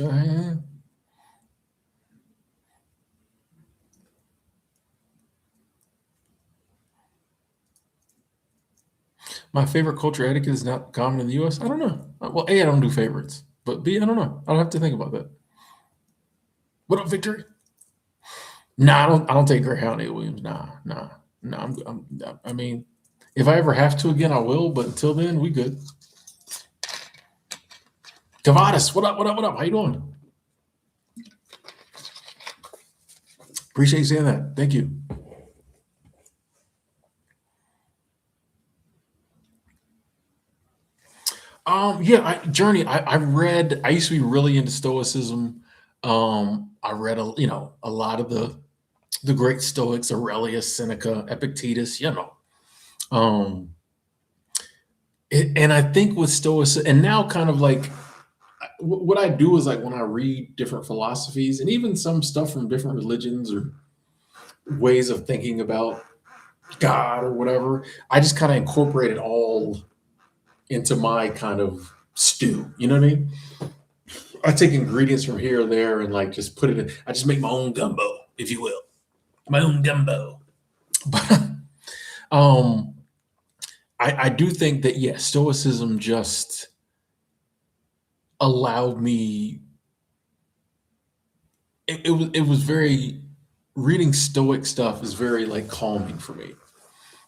My favorite culture etiquette is not common in the U.S. I don't know. Well, A, I don't do favorites, but B, I don't know. I don't have to think about that. What up, Victory? Nah, I don't take Greyhound A. Williams. Nah, nah, nah. I mean, if I ever have to again, I will. But until then, we good. Cavadas, what up? What up? What up? How you doing? Appreciate you saying that. Thank you. Yeah, Journey. I read. I used to be really into Stoicism. I read a lot of the great Stoics, Aurelius, Seneca, Epictetus. Um, and I think with Stoicism, and now kind of like what I do is like when I read different philosophies and even some stuff from different religions or ways of thinking about God or whatever, I just kind of incorporate it all into my kind of stew. You know what I mean? I take ingredients from here or there and like just put it in. I just make my own gumbo, if you will, my own gumbo. But um, I do think that yes, Stoicism just allowed me. It was very reading Stoic stuff is very like calming for me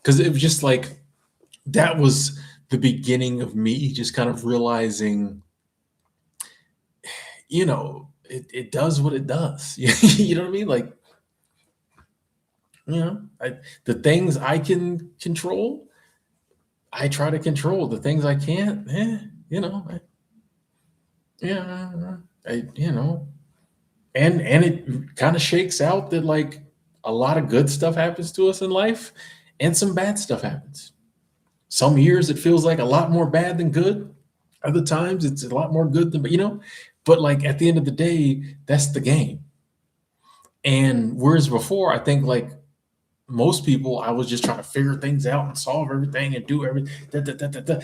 because it was just like that was the beginning of me just kind of realizing, it does what it does. You know what I mean? Like, the things I can control, I try to control. The things I can't, yeah, and it kind of shakes out that like a lot of good stuff happens to us in life, and some bad stuff happens. Some years it feels like a lot more bad than good. Other times it's a lot more good than, but like at the end of the day, that's the game. And whereas before, I think like most people, I was just trying to figure things out and solve everything and do everything.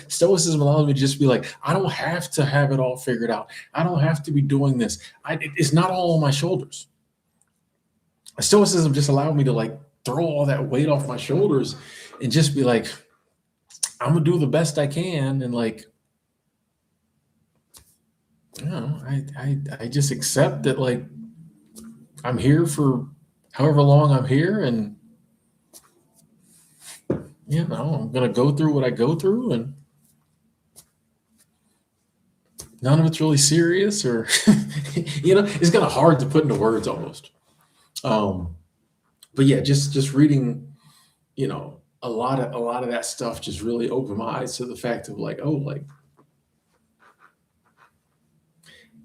Stoicism allows me to just be like, I don't have to have it all figured out. I don't have to be doing this. It's not all on my shoulders. Stoicism just allowed me to like throw all that weight off my shoulders and just be like, I'm gonna do the best I can, and like, I just accept that like I'm here for however long I'm here, and I'm gonna go through what I go through, and none of it's really serious, or it's kind of hard to put into words almost. Um, but yeah, just reading, a lot of that stuff just really opened my eyes to the fact of like, oh, like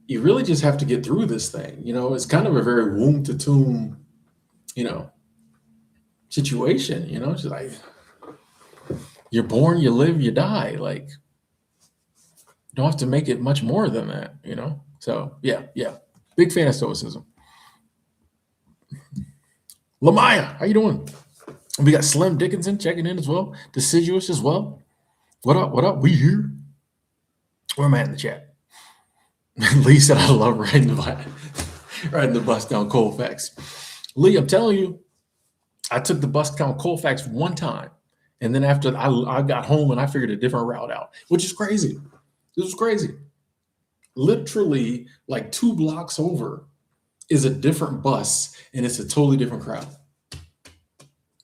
you really just have to get through this thing. It's kind of a very womb to tomb, you know, situation. It's just like you're born, you live, you die. Like you don't have to make it much more than that. So yeah, yeah. Big fan of Stoicism. Lamaya, how you doing? We got Slim Dickinson checking in as well. Deciduous as well. What up? What up? We here. Where am I at in the chat? Lee said, I love riding the bus down Colfax. Lee, I'm telling you, I took the bus down Colfax one time. And then after I got home and I figured a different route out, which is crazy. This was crazy. Literally, like 2 blocks over is a different bus, and it's a totally different crowd.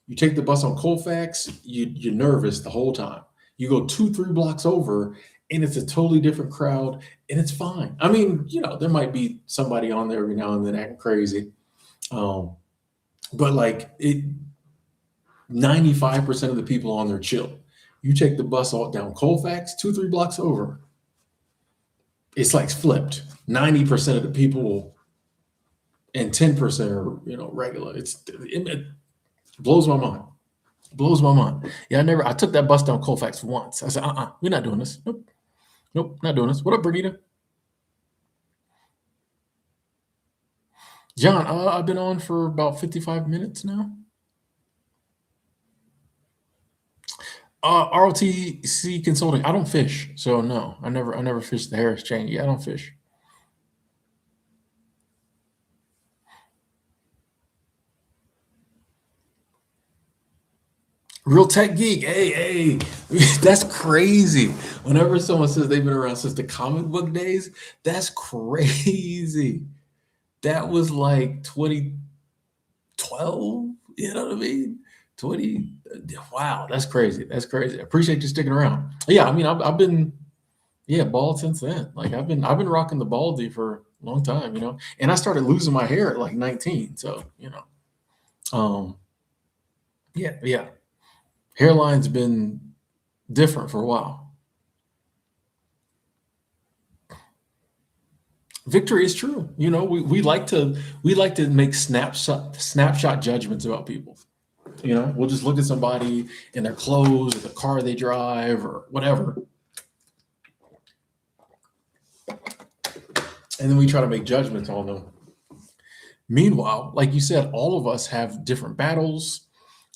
You take the bus on Colfax, you're nervous the whole time. You go 2-3 blocks over, and it's a totally different crowd, and it's fine. I mean, there might be somebody on there every now and then acting crazy, but like 95% of the people on there chill. You take the bus all down Colfax, 2-3 blocks over, it's like flipped. 90% of the people and 10% are regular. It blows my mind. Blows my mind. Yeah, I took that bus down Colfax once. I said, we're not doing this. Nope, nope, not doing this. What up, Bernita? John, I've been on for about 55 minutes now. ROTC Consulting. I don't fish, so no, I never fished the Harris chain. Yeah, I don't fish. Real Tech Geek. Hey, that's crazy. Whenever someone says they've been around since the comic book days, that's crazy. That was like 2012. You know what I mean? 20. Wow, that's crazy. That's crazy. I appreciate you sticking around. Yeah, I mean, I've been bald since then. Like I've been rocking the baldy for a long time, and I started losing my hair at like 19. So, yeah. Hairline's been different for a while. Victory is true. We like to make snapshot judgments about people. We'll just look at somebody in their clothes or the car they drive or whatever, and then we try to make judgments on them. Meanwhile, like you said, all of us have different battles,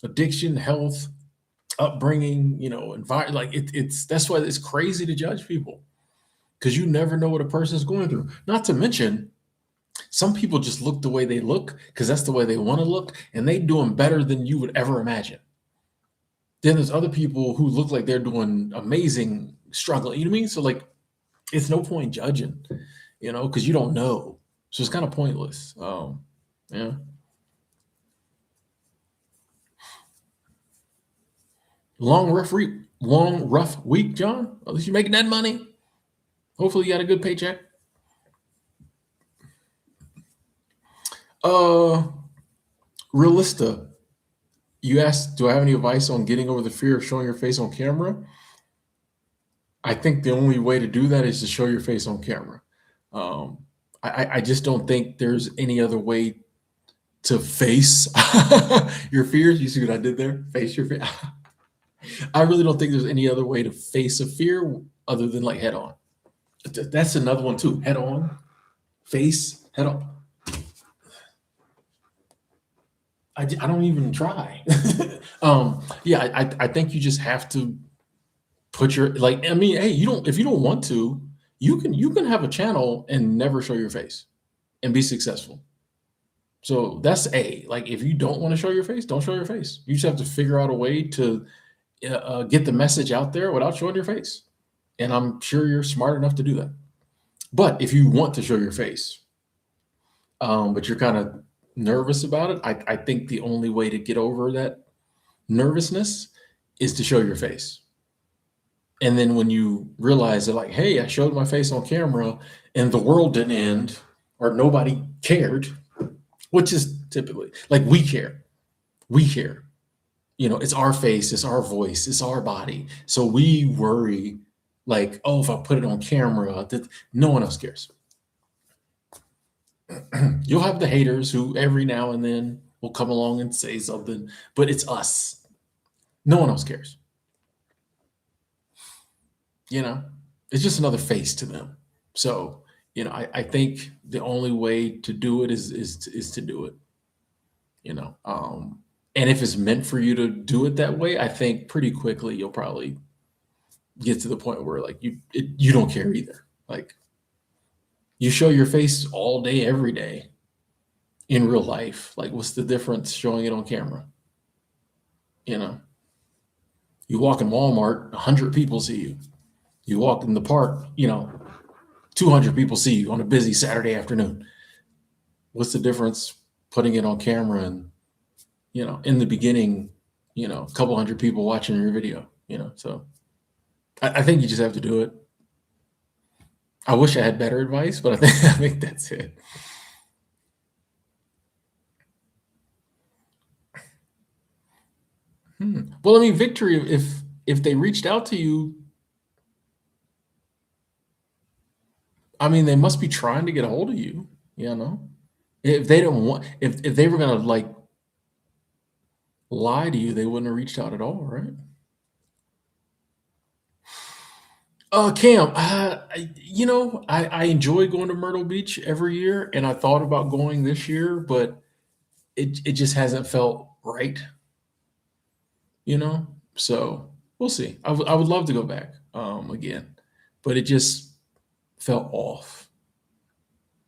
addiction, health, upbringing, environment. Like it's that's why it's crazy to judge people, because you never know what a person's going through. Not to mention, some people just look the way they look because that's the way they want to look, and they doing better than you would ever imagine. Then there's other people who look like they're doing amazing, struggling. You know what I mean? So like, it's no point judging, because you don't know. So it's kind of pointless. Yeah. Long rough week, John. At least you're making that money. Hopefully, you got a good paycheck. Realista, you asked, do I have any advice on getting over the fear of showing your face on camera? I think the only way to do that is to show your face on camera. Um, I just don't think there's any other way to face your fears. You see what I did there? Face your fear. I really don't think there's any other way to face a fear other than like head on. That's another one too. Head on, face, head on. I don't even try. Yeah, I think you just have to put your, like, I mean, hey, if you don't want to, you can have a channel and never show your face and be successful. So that's like, if you don't want to show your face, don't show your face. You just have to figure out a way to get the message out there without showing your face. And I'm sure you're smart enough to do that. But if you want to show your face, but you're kind of nervous about it, I think the only way to get over that nervousness is to show your face. And then when you realize that, like, hey, I showed my face on camera and the world didn't end or nobody cared, which is typically like we care. We care. It's our face, it's our voice, it's our body. So we worry like, oh, if I put it on camera, that no one else cares. You'll have the haters who every now and then will come along and say something, but it's us. No one else cares. It's just another face to them. So, I think the only way to do it is to do it. And if it's meant for you to do it that way, I think pretty quickly you'll probably get to the point where like you don't care either. Like, you show your face all day, every day in real life. Like, what's the difference showing it on camera? You walk in Walmart, 100 people see you. You walk in the park, 200 people see you on a busy Saturday afternoon. What's the difference putting it on camera and, in the beginning, a couple hundred people watching your video, so I think you just have to do it. I wish I had better advice, but I think that's it. Well, I mean, Victory, if they reached out to you, I mean, they must be trying to get a hold of you, If they don't want, if they were gonna like lie to you, they wouldn't have reached out at all, right? Cam, I enjoy going to Myrtle Beach every year, and I thought about going this year, but it just hasn't felt right, you know. So we'll see. I would love to go back again, but it just felt off.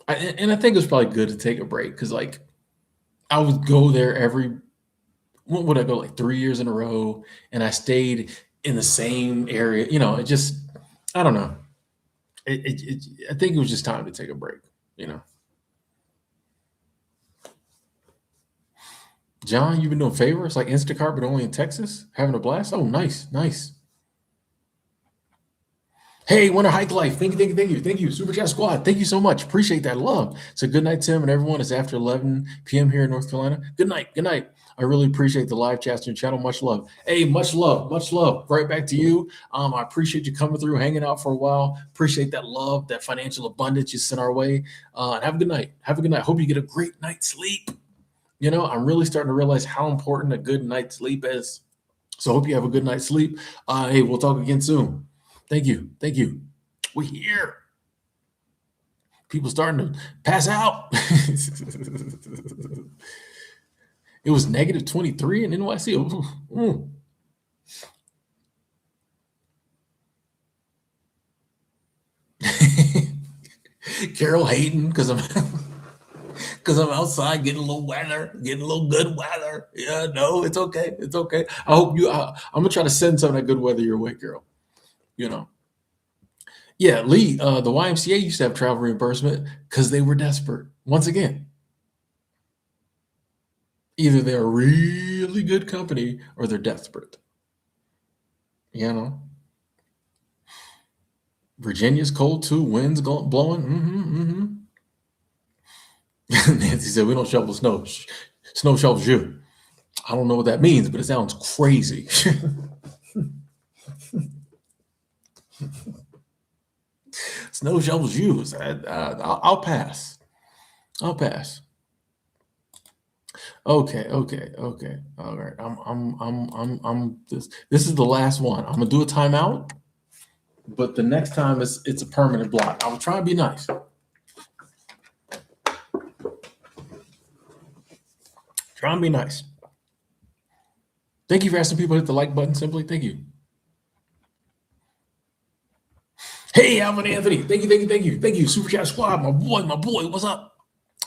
And I think it was probably good to take a break because like I would go there every what would I go like 3 years in a row, and I stayed in the same area. You know, it just I don't know. I think it was just time to take a break. You know, John, you've been doing favors like Instacart, but only in Texas, having a blast. Oh, nice, nice. Hey, Winter Hike Life. Thank you, thank you, thank you, thank you. Super Chat Squad. Thank you so much. Appreciate that love. So good night, Tim, and everyone. It's after 11 p.m. here in North Carolina. Good night. Good night. I really appreciate the live chats in your channel. Much love. Hey, much love. Much love. Right back to you. I appreciate you coming through, hanging out for a while. Appreciate that love, that financial abundance you sent our way. And have a good night. Have a good night. Hope you get a great night's sleep. You know, I'm really starting to realize how important a good night's sleep is. So hope you have a good night's sleep. Hey, we'll talk again soon. Thank you. Thank you. We're here. People starting to pass out. It was negative 23 in NYC. Ooh. Carol hating because I'm because I'm outside getting a little weather, getting a little good weather. Yeah, no, it's okay. It's okay. I hope you. I'm gonna try to send some of that good weather your way, Carol. You know. Yeah, Lee. The YMCA used to have travel reimbursement because they were desperate. Once again, either they're a really good company or they're desperate. You know. Virginia's cold too. Winds blowing. Nancy said, "We don't shovel snow. Snow shovels you." I don't know what that means, but it sounds crazy. Snow shovels you. I'll pass. I'll pass. Okay, okay, okay. All right. I'm. This is the last one. I'm gonna do a timeout, but the next time it's a permanent block. I will try and be nice. Try and be nice. Thank you for asking people to hit the like button. Simply, thank you. Hey, Alvin Anthony. Thank you, thank you, thank you, thank you. Super Chat Squad, my boy. What's up?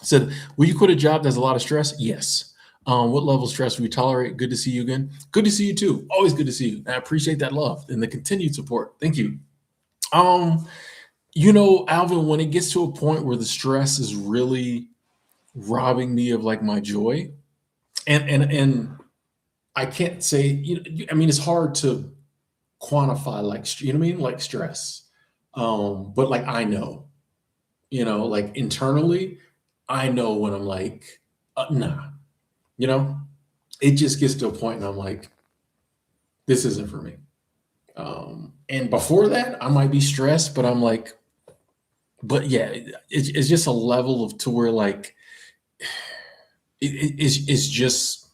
Said, will you quit a job that's a lot of stress? Yes. What level of stress will you tolerate? Good to see you again. Good to see you too. Always good to see you. And I appreciate that love and the continued support. Thank you. Um, Alvin, when it gets to a point where the stress is really robbing me of like my joy, and I can't say, I mean, it's hard to quantify like, you know what I mean, like stress. But like I know, like internally, I know when I'm like, nah, you know, it just gets to a point and I'm like, this isn't for me. And before that, I might be stressed, but I'm like, but yeah, it's just a level of to where like it's just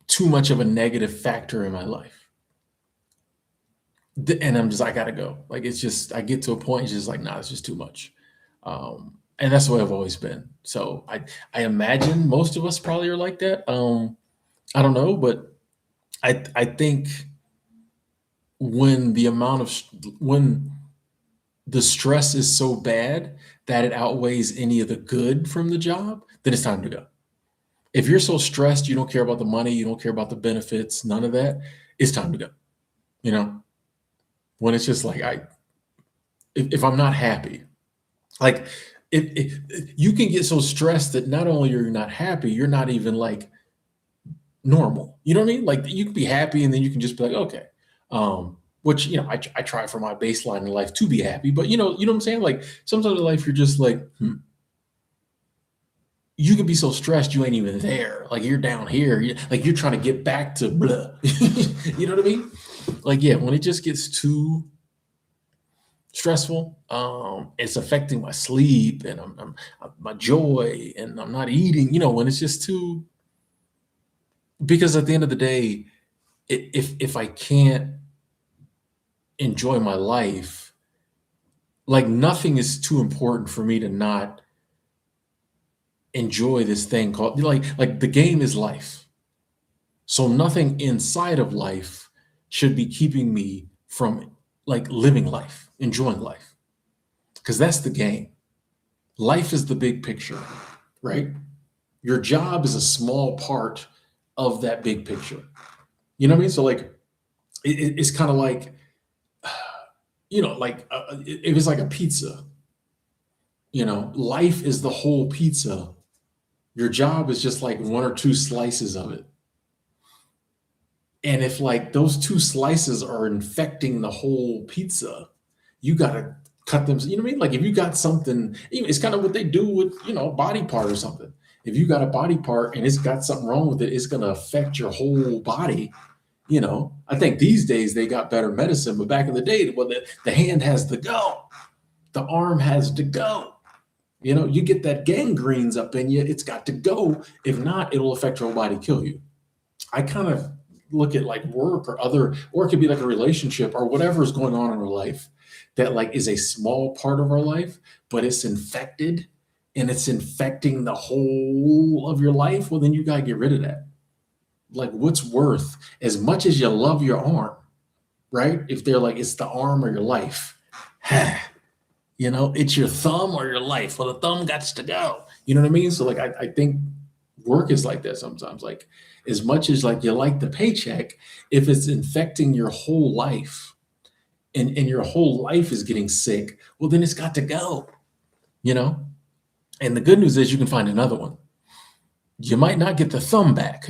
too much of a negative factor in my life. And I'm just, I gotta go. Like, it's just, I get to a point, it's just like, nah, it's just too much. And that's the way I've always been. So I imagine most of us probably are like that. I don't know, but I think when the amount of when the stress is so bad that it outweighs any of the good from the job, then it's time to go. If you're so stressed, you don't care about the money, you don't care about the benefits, none of that, it's time to go. You know, when it's just like if I'm not happy, like if you can get so stressed that not only are you not happy, you're not even like normal. You know what I mean? Like you can be happy and then you can just be like, okay. Which I try for my baseline in life to be happy, but you know what I'm saying? Like sometimes in life you're just like, you can be so stressed you ain't even there. Like you're down here, like you're trying to get back to blah. You know what I mean? Like yeah, when it just gets too stressful, it's affecting my sleep and my joy, and I'm not eating. When it's just too Because at the end of the day, if I can't enjoy my life, like nothing is too important for me to not enjoy this thing called like the game is life. So nothing inside of life should be keeping me from like living life, enjoying life, because that's the game. Life is the big picture, right? Your job is a small part of that big picture. You know what I mean? So like it's kind of like like it was like a pizza. Life is the whole pizza. Your job is just like one or two slices of it. And if like those two slices are infecting the whole pizza, you got to cut them. You know what I mean? Like if you got something, it's kind of what they do with, a body part or something. If you got a body part and it's got something wrong with it, it's going to affect your whole body. I think these days they got better medicine, but back in the day, well, the hand has to go, the arm has to go. You get that gangrenes up in you, it's got to go. If not, it'll affect your whole body, kill you. I kind of look at like work or it could be like a relationship or whatever is going on in our life that like is a small part of our life, but it's infected and it's infecting the whole of your life. Well, then you got to get rid of that. Like, what's worth as much as you love your arm, right? If they're like, it's the arm or your life, it's your thumb or your life. Well, the thumb got to go. You know what I mean? So, like, I think work is like that sometimes. Like, as much as like you like the paycheck, if it's infecting your whole life and your whole life is getting sick, well, then it's got to go, you know? And the good news is you can find another one. You might not get the thumb back.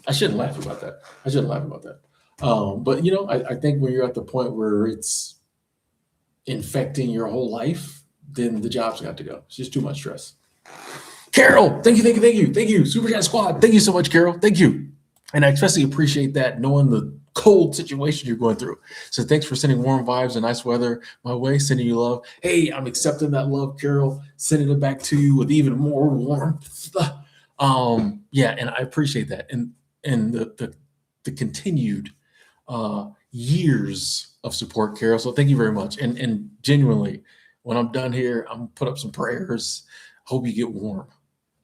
I shouldn't laugh about that. I shouldn't laugh about that. But I think when you're at the point where it's infecting your whole life, then the job's got to go. It's just too much stress. Carol, thank you. Super Chat Squad, thank you so much, Carol. Thank you. And I especially appreciate that, knowing the cold situation you're going through. So thanks for sending warm vibes and nice weather my way, sending you love. Hey, I'm accepting that love, Carol, sending it back to you with even more warmth. Yeah, and I appreciate that. And the continued years of support, Carol. So thank you very much. And genuinely, when I'm done here, I'm gonna put up some prayers. Hope you get warm.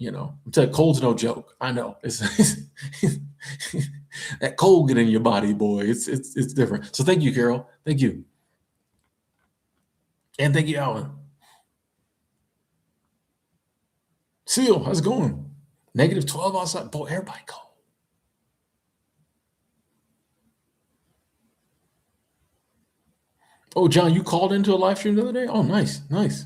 I'm telling you, cold's no joke. I know it's that cold get in your body, boy. It's different. So thank you, Carol. Thank you, and thank you, Alan. Seal, how's it going? -12 outside. Boy, everybody cold. Oh, John, you called into a live stream the other day? Oh, nice, nice.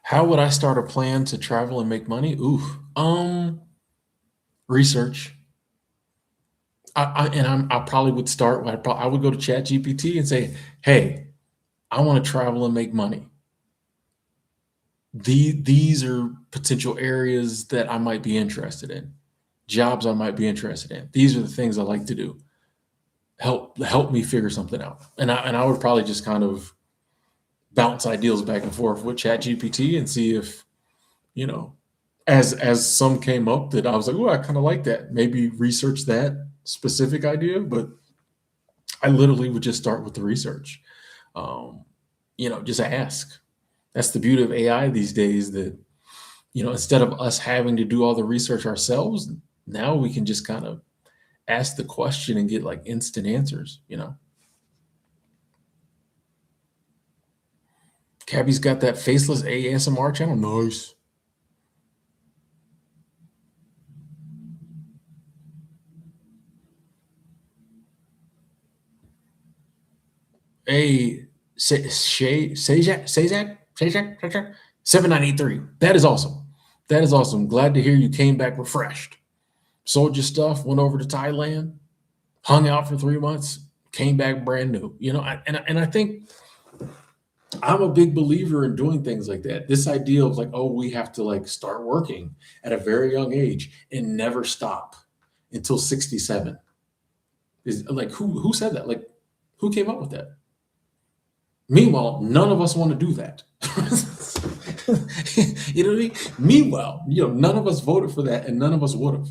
How would I start a plan to travel and make money? Ooh, research. I probably would start. I would go to Chat GPT and say, "Hey, I want to travel and make money. These are potential areas that I might be interested in, jobs I might be interested in. These are the things I like to do. Help me figure something out." And I would probably just kind of bounce ideas back and forth with Chat GPT and see if you know as some came up that I was like, oh, I kind of like that. Maybe research that specific idea, but I literally would just start with the research. Just ask. That's the beauty of AI these days. That instead of us having to do all the research ourselves, now we can just kind of ask the question and get like instant answers. Cabby's got that faceless ASMR channel. Nice. Hey, Sajak, 7983. That is awesome. That is awesome. Glad to hear you came back refreshed. Sold your stuff, went over to Thailand, hung out for 3 months, came back brand new. And I think I'm a big believer in doing things like that. This idea of like, oh, we have to like start working at a very young age and never stop until 67 is like who said that? Like who came up with that? Meanwhile, none of us want to do that. You know what I mean? Meanwhile, none of us voted for that and none of us would have.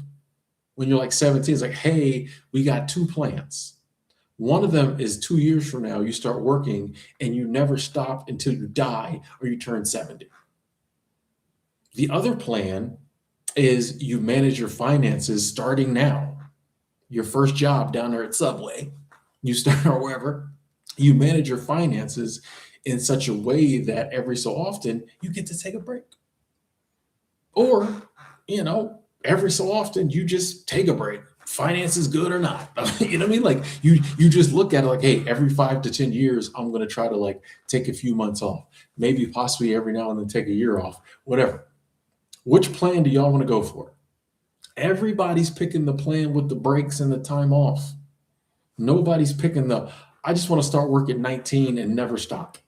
When you're like 17, it's like, hey, we got two plans. One of them is 2 years from now, you start working and you never stop until you die or you turn 70. The other plan is you manage your finances starting now. Your first job down there at Subway, you start or wherever, you manage your finances in such a way that every so often you get to take a break. Or, every so often you just take a break. Finance is good or not. You know what I mean? Like you just look at it like, hey, every 5 to 10 years, I'm gonna try to like take a few months off. Maybe possibly every now and then take a year off, whatever. Which plan do y'all want to go for? Everybody's picking the plan with the breaks and the time off. Nobody's picking I just want to start work at 19 and never stop.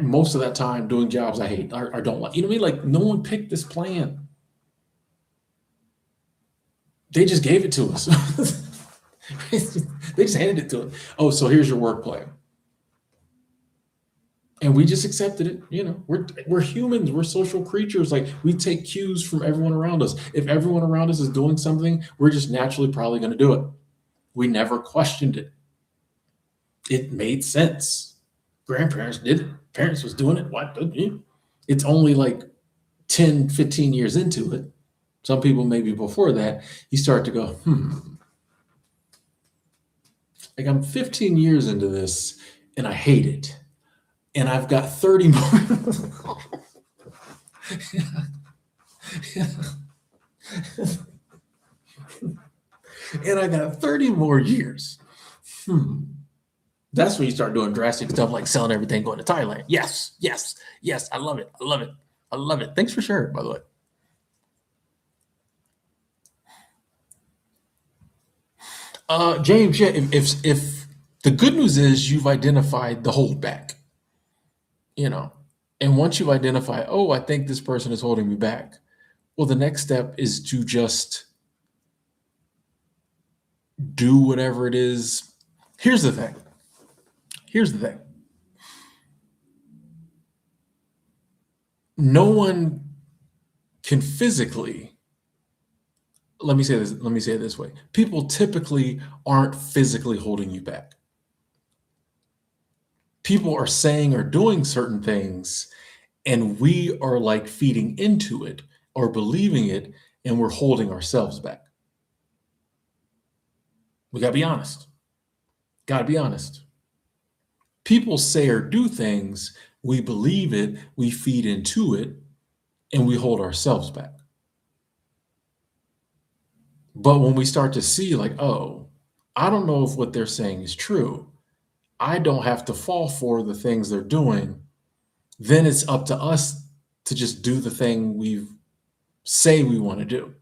Most of that time doing jobs I hate or don't like. You know what I mean? Like no one picked this plan. They just gave it to us. They just handed it to us. Oh, so here's your work plan. And we just accepted it. We're humans, we're social creatures. Like we take cues from everyone around us. If everyone around us is doing something, we're just naturally probably going to do it. We never questioned it. It made sense. Grandparents did it. Parents was doing it. Why don't you? It's only like 10, 15 years into it. Some people maybe before that, you start to go, like I'm 15 years into this and I hate it. And I've got 30 more. And I got 30 more years. That's when you start doing drastic stuff like selling everything, going to Thailand. Yes, yes, yes. I love it. I love it. I love it. Thanks for sharing, by the way. James, yeah, if the good news is you've identified the holdback, and once you identify, oh, I think this person is holding me back. Well, the next step is to just do whatever it is. Here's the thing. No one can physically, let me say it this way. People typically aren't physically holding you back. People are saying or doing certain things, and we are like feeding into it or believing it, and we're holding ourselves back. We got to be honest. People say or do things, we believe it, we feed into it, and we hold ourselves back. But when we start to see, like, oh, I don't know if what they're saying is true, I don't have to fall for the things they're doing, then it's up to us to just do the thing we say we want to do.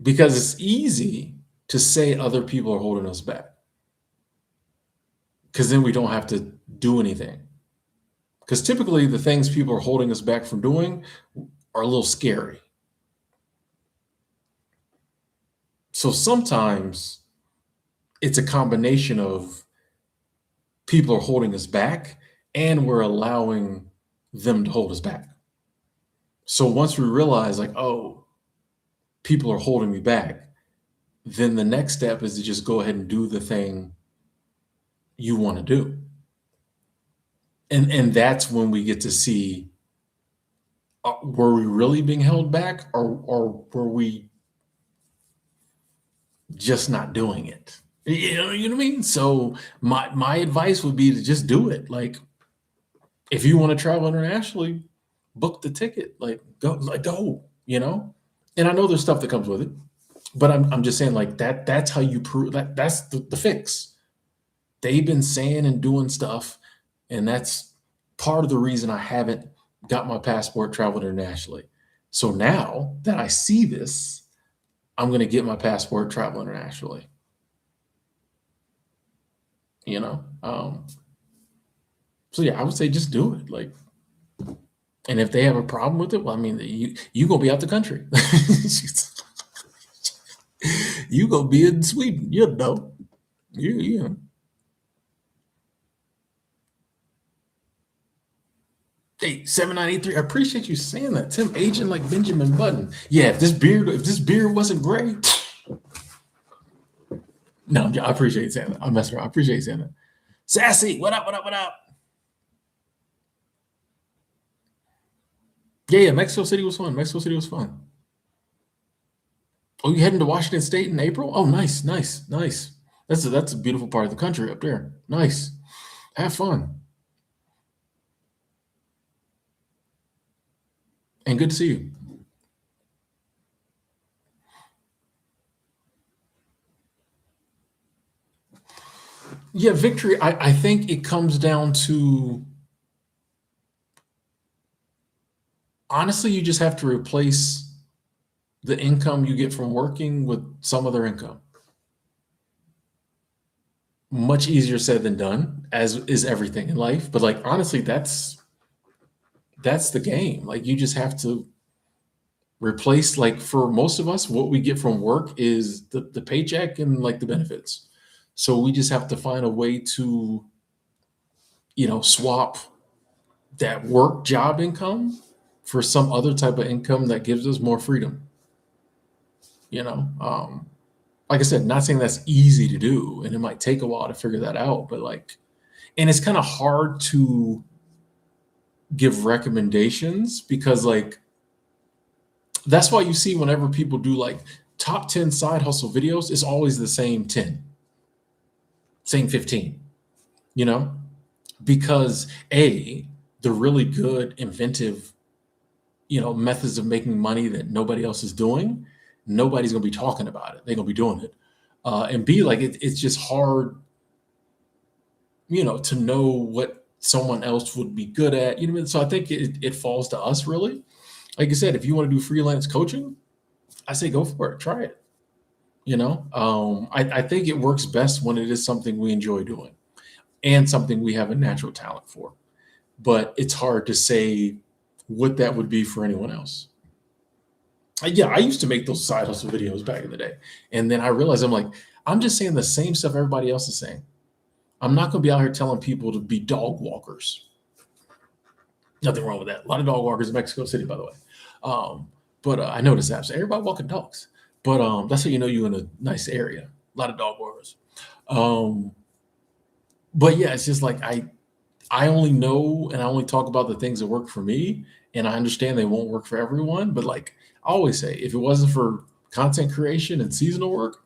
Because it's easy to say other people are holding us back. Because then we don't have to do anything. Because typically the things people are holding us back from doing are a little scary. So sometimes it's a combination of people are holding us back and we're allowing them to hold us back. So once we realize, like, oh, people are holding me back, then the next step is to just go ahead and do the thing you want to do. And that's when we get to see, were we really being held back, or were we just not doing it? You know what I mean? So my advice would be to just do it. Like, if you want to travel internationally, book the ticket. Like, go. And I know there's stuff that comes with it, but I'm just saying, like, that's how you prove that. That's the fix. They've been saying and doing stuff, and that's part of the reason I haven't got my passport, traveled internationally. So now that I see this, I'm going to get my passport, travel internationally. So yeah, I would say just do it. Like, and if they have a problem with it, well, I mean, you gonna be out the country. You gonna be in Sweden, you know. Hey, 7983. I appreciate you saying that. Tim, aging like Benjamin Button. Yeah, if this beard wasn't gray, no, I appreciate you saying that. I'm messing around. I appreciate you saying that. Sassy, what up, what up, what up? Yeah, Mexico City was fun. Mexico City was fun. Oh, you heading to Washington State in April? Oh, nice, nice, nice. That's a beautiful part of the country up there. Nice. Have fun. And good to see you. Yeah, victory. I think it comes down to honestly, you just have to replace the income you get from working with some other income. Much easier said than done, as is everything in life. But like honestly, that's the game. Like you just have to replace like for most of us, what we get from work is the paycheck and like the benefits. So we just have to find a way to, swap that work job income for some other type of income that gives us more freedom. You know, like I said, not saying that's easy to do, and it might take a while to figure that out, but like, and it's kind of hard to give recommendations because like that's why you see whenever people do like top 10 side hustle videos, it's always the same 10, same 15, you know, because the really good inventive methods of making money that nobody else is doing, nobody's going to be talking about it. They're going to be doing it. And B, like it's just hard, to know what someone else would be good at. You know what I mean? So I think it falls to us really. Like I said, if you want to do freelance coaching, I say go for it. Try it. I think it works best when it is something we enjoy doing and something we have a natural talent for. But it's hard to say what that would be for anyone else. Yeah, I used to make those side hustle videos back in the day. And then I realized I'm just saying the same stuff everybody else is saying. I'm not going to be out here telling people to be dog walkers. Nothing wrong with that. A lot of dog walkers in Mexico City, by the way. But I noticed that. So everybody walking dogs. But that's how you know you're in a nice area. A lot of dog walkers. But yeah, it's just like I only know and I only talk about the things that work for me. And I understand they won't work for everyone. But like I always say, if it wasn't for content creation and seasonal work,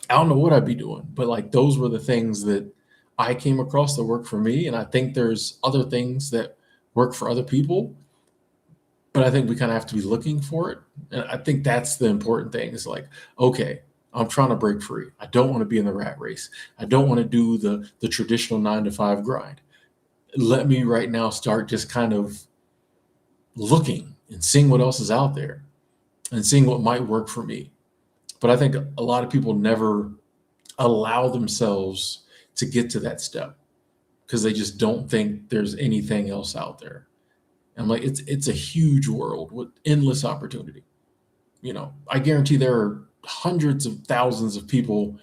I don't know what I'd be doing. But like those were the things that I came across that work for me. And I think there's other things that work for other people. But I think we kind of have to be looking for it. And I think that's the important thing. It's like, okay, I'm trying to break free. I don't want to be in the rat race. I don't want to do the traditional 9 to 5 grind. Let me right now start just kind of looking and seeing what else is out there and seeing what might work for me. But I think a lot of people never allow themselves to get to that step because they just don't think there's anything else out there. And I'm like, it's a huge world with endless opportunity. I guarantee there are hundreds of thousands of people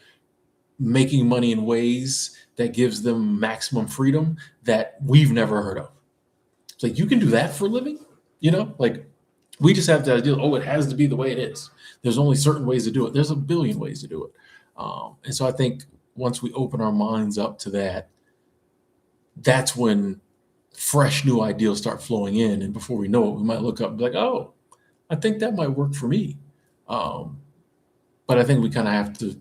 making money in ways that gives them maximum freedom that we've never heard of. It's like you can do that for a living, like we just have the idea, it has to be the way it is. There's only certain ways to do it. There's a billion ways to do it. And so I think once we open our minds up to that, that's when fresh new ideas start flowing in. And before we know it, we might look up and be like, oh, I think that might work for me. But I think we kind of have to,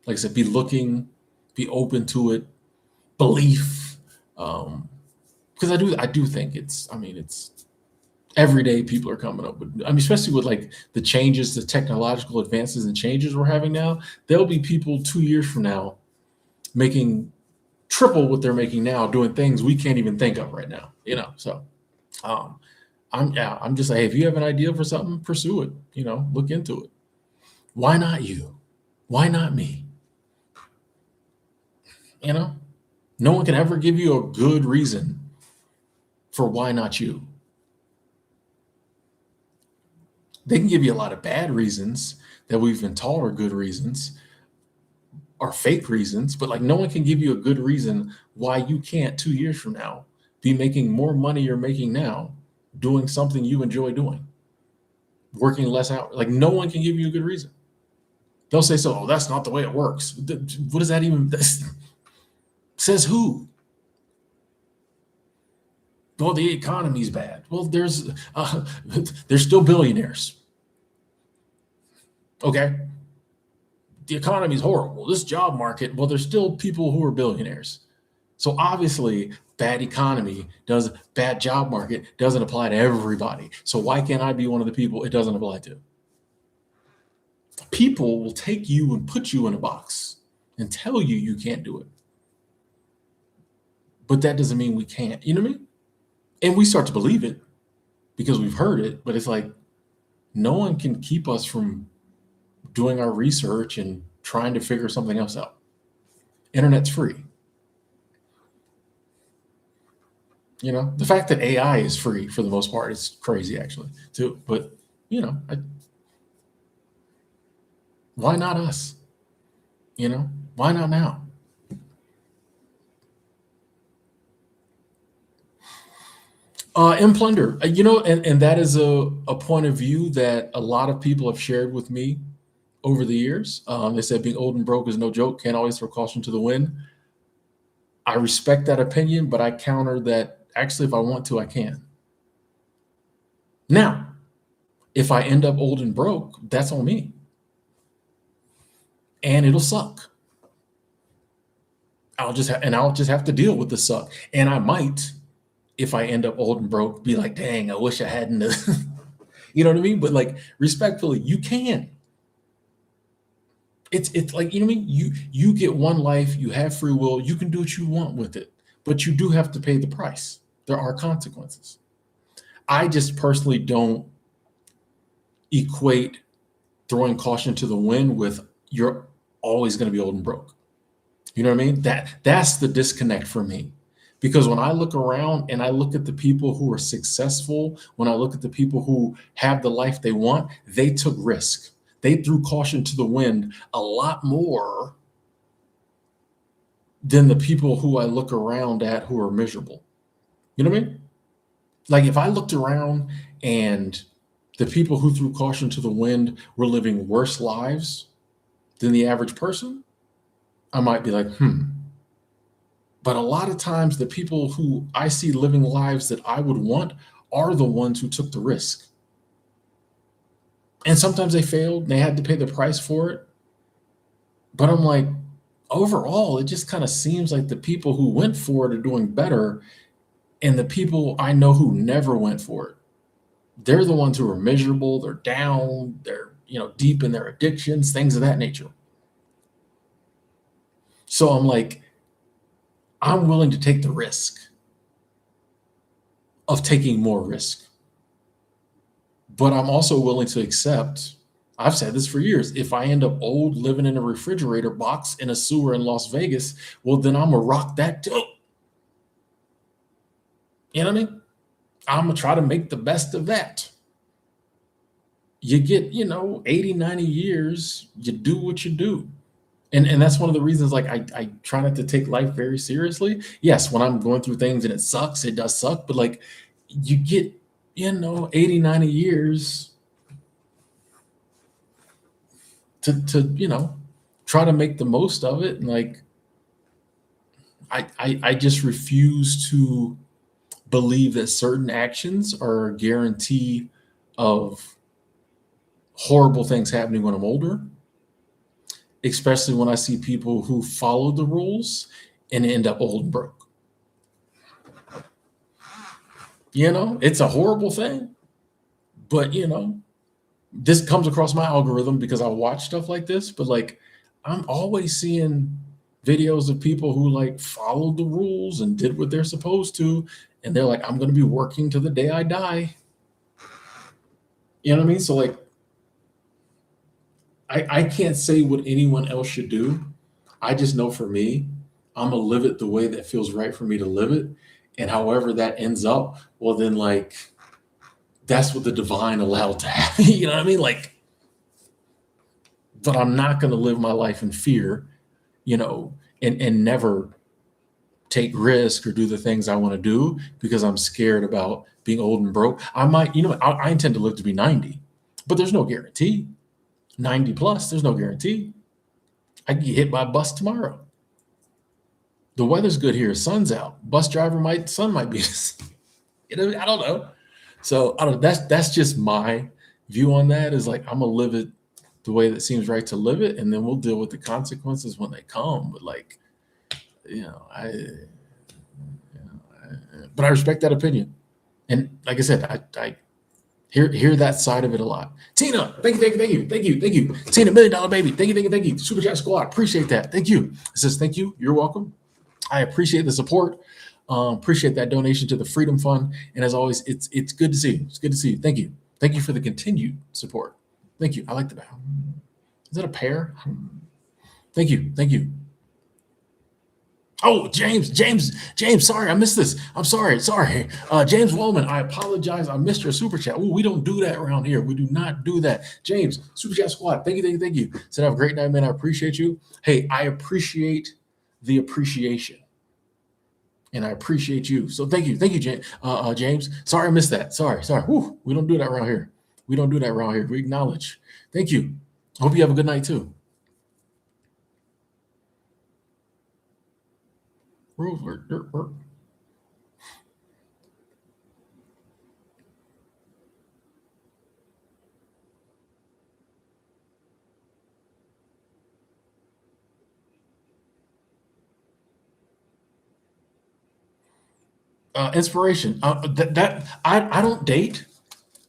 like I said, be looking, be open to it, belief. Because I do think it's every day people are coming up with, especially with like the changes, the technological advances and changes we're having now, there'll be people 2 years from now making triple what they're making now, doing things we can't even think of right now, So I'm just like, hey, if you have an idea for something, pursue it, look into it. Why not you? Why not me? No one can ever give you a good reason for why not you. They can give you a lot of bad reasons that we've been taught are good reasons or fake reasons, but like no one can give you a good reason why you can't 2 years from now be making more money you're making now doing something you enjoy doing, working less hours. Like no one can give you a good reason. They'll say, so, oh, that's not the way it works. What does that even says who? Well, the economy's bad. Well, there's still billionaires. Okay. The economy's horrible. This job market, well, there's still people who are billionaires. So obviously, bad economy bad job market doesn't apply to everybody. So why can't I be one of the people it doesn't apply to? People will take you and put you in a box and tell you you can't do it. But that doesn't mean we can't. You know what I mean? And we start to believe it because we've heard it, but it's like no one can keep us from doing our research and trying to figure something else out. Internet's free. You know, the fact that AI is free for the most part is crazy actually too. But you know, why not us? You know, why not now? In plunder, you know, and that is a point of view that a lot of people have shared with me over the years. They said being old and broke is no joke. Can't always throw caution to the wind. I respect that opinion, but I counter that actually, if I want to, I can. Now, if I end up old and broke, that's on me. And it'll suck. I'll just have to deal with the suck. And I might, if I end up old and broke, be like, dang, I wish I hadn't. You know what I mean? But like respectfully, you can. It's like, you know what I mean? You get one life, you have free will, you can do what you want with it, but you do have to pay the price. There are consequences. I just personally don't equate throwing caution to the wind with you're always going to be old and broke. You know what I mean? That's the disconnect for me. Because when I look around and I look at the people who are successful, when I look at the people who have the life they want, they took risk. They threw caution to the wind a lot more than the people who I look around at who are miserable. You know what I mean? Like if I looked around and the people who threw caution to the wind were living worse lives than the average person, I might be like, But a lot of times the people who I see living lives that I would want are the ones who took the risk. And sometimes they failed, they had to pay the price for it. But I'm like, overall, it just kind of seems like the people who went for it are doing better. And the people I know who never went for it, they're the ones who are miserable, they're down, they're, you know, deep in their addictions, things of that nature. So I'm like, I'm willing to take the risk of taking more risk. But I'm also willing to accept, I've said this for years, if I end up old living in a refrigerator box in a sewer in Las Vegas, well, then I'm going to rock that too. You know what I mean? I'm going to try to make the best of that. You get, 80, 90 years, you do what you do. And that's one of the reasons, like, I try not to take life very seriously. Yes, when I'm going through things and it sucks, it does suck. But like, you get, 80, 90 years to try to make the most of it. And like, I just refuse to believe that certain actions are a guarantee of horrible things happening when I'm older, especially when I see people who follow the rules and end up old and broke. It's a horrible thing, but this comes across my algorithm because I watch stuff like this, but like, I'm always seeing videos of people who like followed the rules and did what they're supposed to. And they're like, I'm going to be working to the day I die. You know what I mean? So like, I can't say what anyone else should do. I just know for me, I'm going to live it the way that feels right for me to live it. And however that ends up, well, then like, that's what the divine allowed to happen. You know what I mean? Like, but I'm not going to live my life in fear, and never take risk or do the things I want to do because I'm scared about being old and broke. I might, I intend to live to be 90, but there's no guarantee. 90 plus, there's no guarantee. I can get hit by a bus tomorrow. The weather's good here, sun's out. Sun might be, I don't know. So I don't. That's just my view on that. Is like I'm gonna live it the way that seems right to live it, and then we'll deal with the consequences when they come. But like, you know, but I respect that opinion, and like I said, I hear that side of it a lot. Tina, thank you. Tina, $1 million baby, thank you. Super Chat Squad, appreciate that. Thank you. It says thank you. You're welcome. I appreciate the support. Appreciate that donation to the Freedom Fund. And as always, it's good to see you. It's good to see you. Thank you. Thank you for the continued support. Thank you. I like the bow. Is that a pear? Thank you. Thank you. Oh, James. Sorry, I missed this. I'm sorry. James Wellman, I apologize. I missed your super chat. Ooh, we don't do that around here. We do not do that. James, Super Chat Squad. Thank you. Said have a great night, man. I appreciate you. Hey, I appreciate the appreciation. And I appreciate you. So thank you, James. Sorry I missed that. Sorry. Whew, we don't do that around here. We acknowledge. Thank you. Hope you have a good night too. Inspiration. I don't date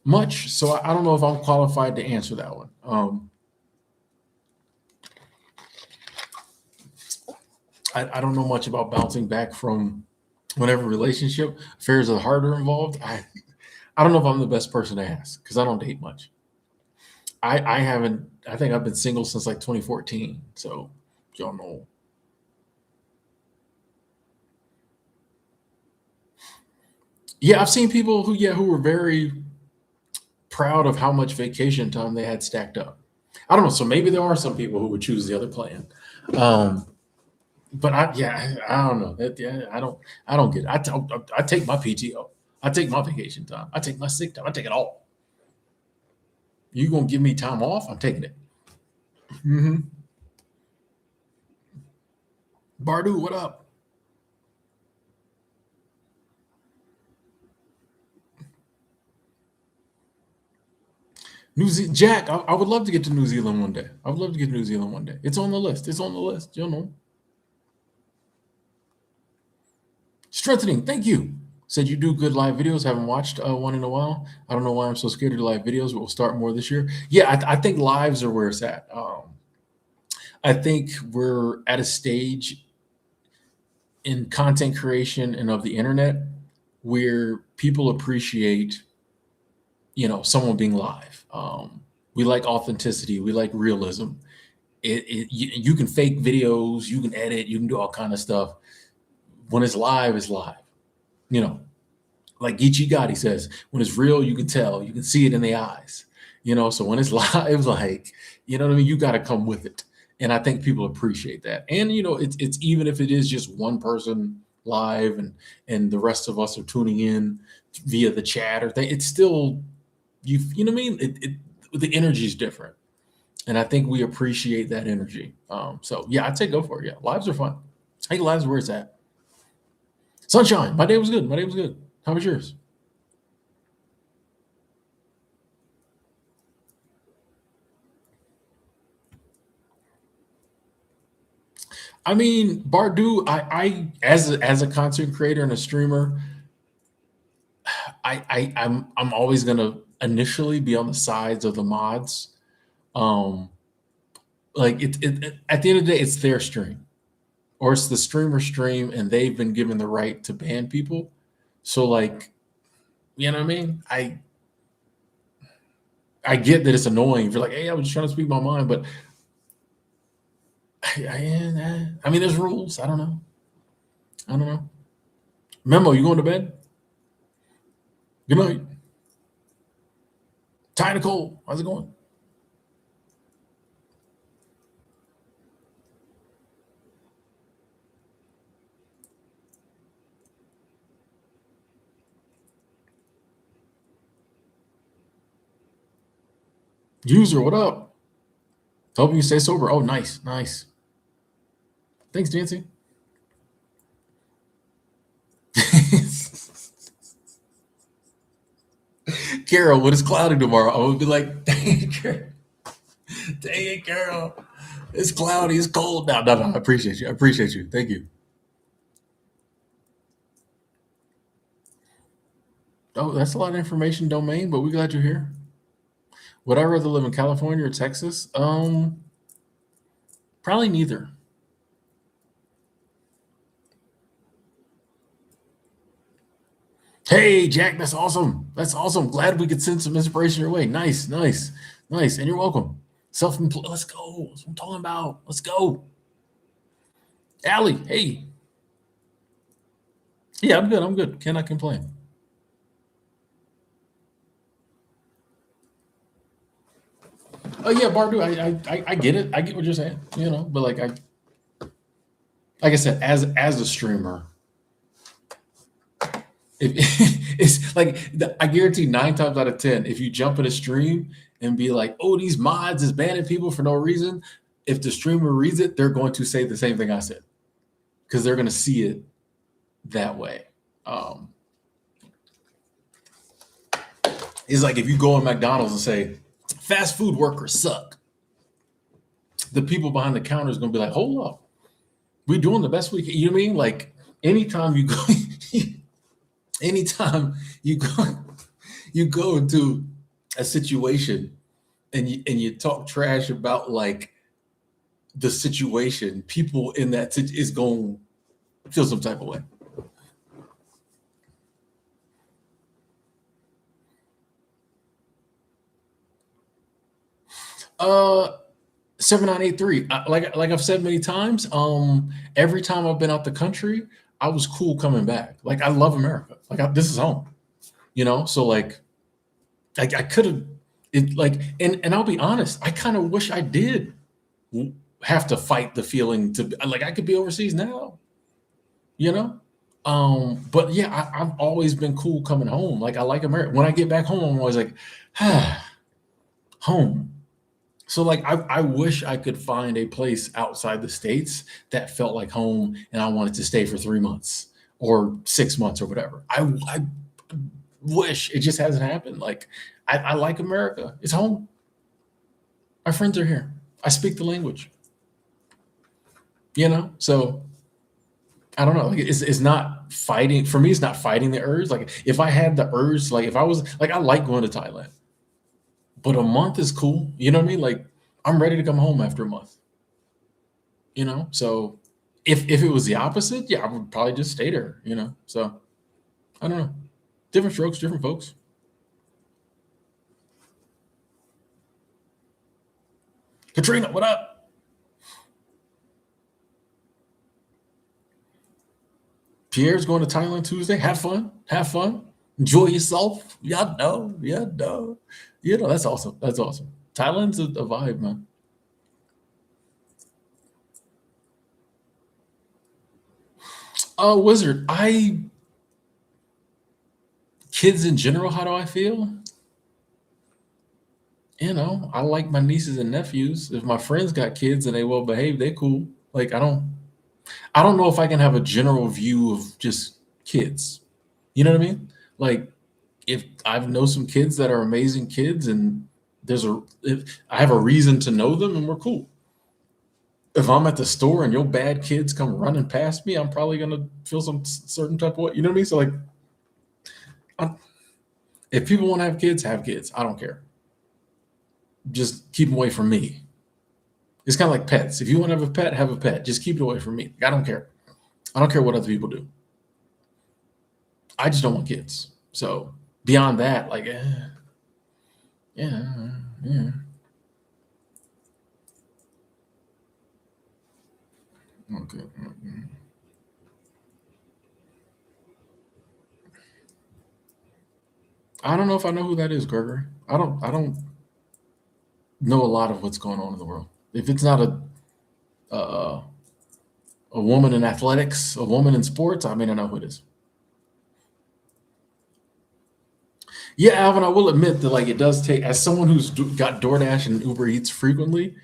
much, so I don't know if I'm qualified to answer that one. I don't know much about bouncing back from whatever relationship. Affairs of the heart are involved. I don't know if I'm the best person to ask because I don't date much. I haven't. I think I've been single since like 2014. So y'all know. Yeah, I've seen people who were very proud of how much vacation time they had stacked up. I don't know. So maybe there are some people who would choose the other plan. But I don't know. I don't get it. I take my PTO. I take my vacation time. I take my sick time. I take it all. You gonna give me time off? I'm taking it. Mm-hmm. Bardu, what up? Jack, I would love to get to New Zealand one day. I would love to get to New Zealand one day. It's on the list. You know. Strengthening, thank you. Said you do good live videos. Haven't watched one in a while. I don't know why I'm so scared to do live videos, but we'll start more this year. Yeah, I think lives are where it's at. I think we're at a stage in content creation and of the internet where people appreciate, someone being live. We like authenticity. We like realism. You can fake videos, you can edit, you can do all kind of stuff. When it's live, it's live. Like Geechee Gotti says, when it's real, you can tell, you can see it in the eyes. So when it's live, like, you know what I mean? You got to come with it. And I think people appreciate that. And it's even if it is just one person live and the rest of us are tuning in via the chat or thing, it's still you know what I mean? The energy is different. And I think we appreciate that energy. So yeah, I'd say go for it. Yeah, lives are fun. I think lives are where it's at. Sunshine, my day was good. How was yours? I mean, Bardu, I as a content creator and a streamer, I'm always gonna initially be on the sides of the mods. Um, like at the end of the day, it's their stream or it's the streamer stream, and they've been given the right to ban people. So like, you know what I mean? I get that it's annoying. If you're like, hey, I was just trying to speak my mind, but I mean, there's rules. I don't know. Memo, you going to bed? Good night. Ty Nicole, how's it going? User, what up? Helping you stay sober. Oh, nice, nice. Thanks, Nancy. Carol, when it's cloudy tomorrow, I'm gonna be like, dang it, Carol. It's cloudy, it's cold. No, no, no. I appreciate you. I appreciate you. Thank you. Oh, that's a lot of information domain, but we're glad you're here. Would I rather live in California or Texas? Probably neither. Hey, Jack, that's awesome. That's awesome. Glad we could send some inspiration your way. Nice, nice, nice. And you're welcome. Self-employed. Let's go. That's what I'm talking about. Let's go. Allie, hey. Yeah, I'm good. I'm good. Cannot complain. Oh yeah, Bardu, I get it. I get what you're saying. But like I said, as a streamer, if it's like I guarantee 9 times out of 10, if you jump in a stream and be like, "Oh, these mods is banning people for no reason," if the streamer reads it, they're going to say the same thing I said because they're going to see it that way. Um, it's like if you go in McDonald's and say, "Fast food workers suck," the people behind the counter is going to be like, "Hold up, we're doing the best we can." You know what I mean? Like anytime you go, anytime you go, you go into a situation and you talk trash about like the situation, people in that is going to feel some type of way. Uh, 7983. Like I've said many times, every time I've been out the country, I was cool coming back. Like I love America. Like this is home. So I could have it like and I'll be honest, I kind of wish I did have to fight the feeling to like I could be overseas now, you know. But yeah, I've always been cool coming home. Like I like America. When I get back home, I'm always like, home. So like I wish I could find a place outside the states that felt like home, and I wanted to stay for 3 months or 6 months or whatever. I wish it just hasn't happened. Like I like America. It's home. My friends are here. I speak the language. So I don't know. Like it's not fighting for me. It's not fighting the urge. Like if I had the urge, like if I was like I like going to Thailand, but a month is cool. You know what I mean? Like I'm ready to come home after a month. So if it was the opposite, yeah, I would probably just stay there. So I don't know. Different strokes, different folks. Katrina, what up? Pierre's going to Thailand Tuesday. Have fun. Have fun. Enjoy yourself. Yeah, no. Yeah, no. That's awesome. That's awesome. Thailand's a vibe, man. Wizard, kids in general, how do I feel? I like my nieces and nephews. If my friends got kids and they well behaved, they cool. Like I don't know if I can have a general view of just kids. You know what I mean? Like if I know some kids that are amazing kids and if I have a reason to know them and we're cool. If I'm at the store and your bad kids come running past me, I'm probably gonna feel some certain type of way. You know what I mean? So like, if people want to have kids, have kids. I don't care. Just keep them away from me. It's kind of like pets. If you want to have a pet, have a pet. Just keep it away from me. I don't care. I don't care what other people do. I just don't want kids. So beyond that, like, yeah, yeah. Okay. I don't know if I know who that is, Gregory. I don't know a lot of what's going on in the world. If it's not uh, a woman in athletics, a woman in sports, I mean, I know who it is. Yeah, Alvin, I will admit that like it does take, as someone who's got DoorDash and Uber Eats frequently,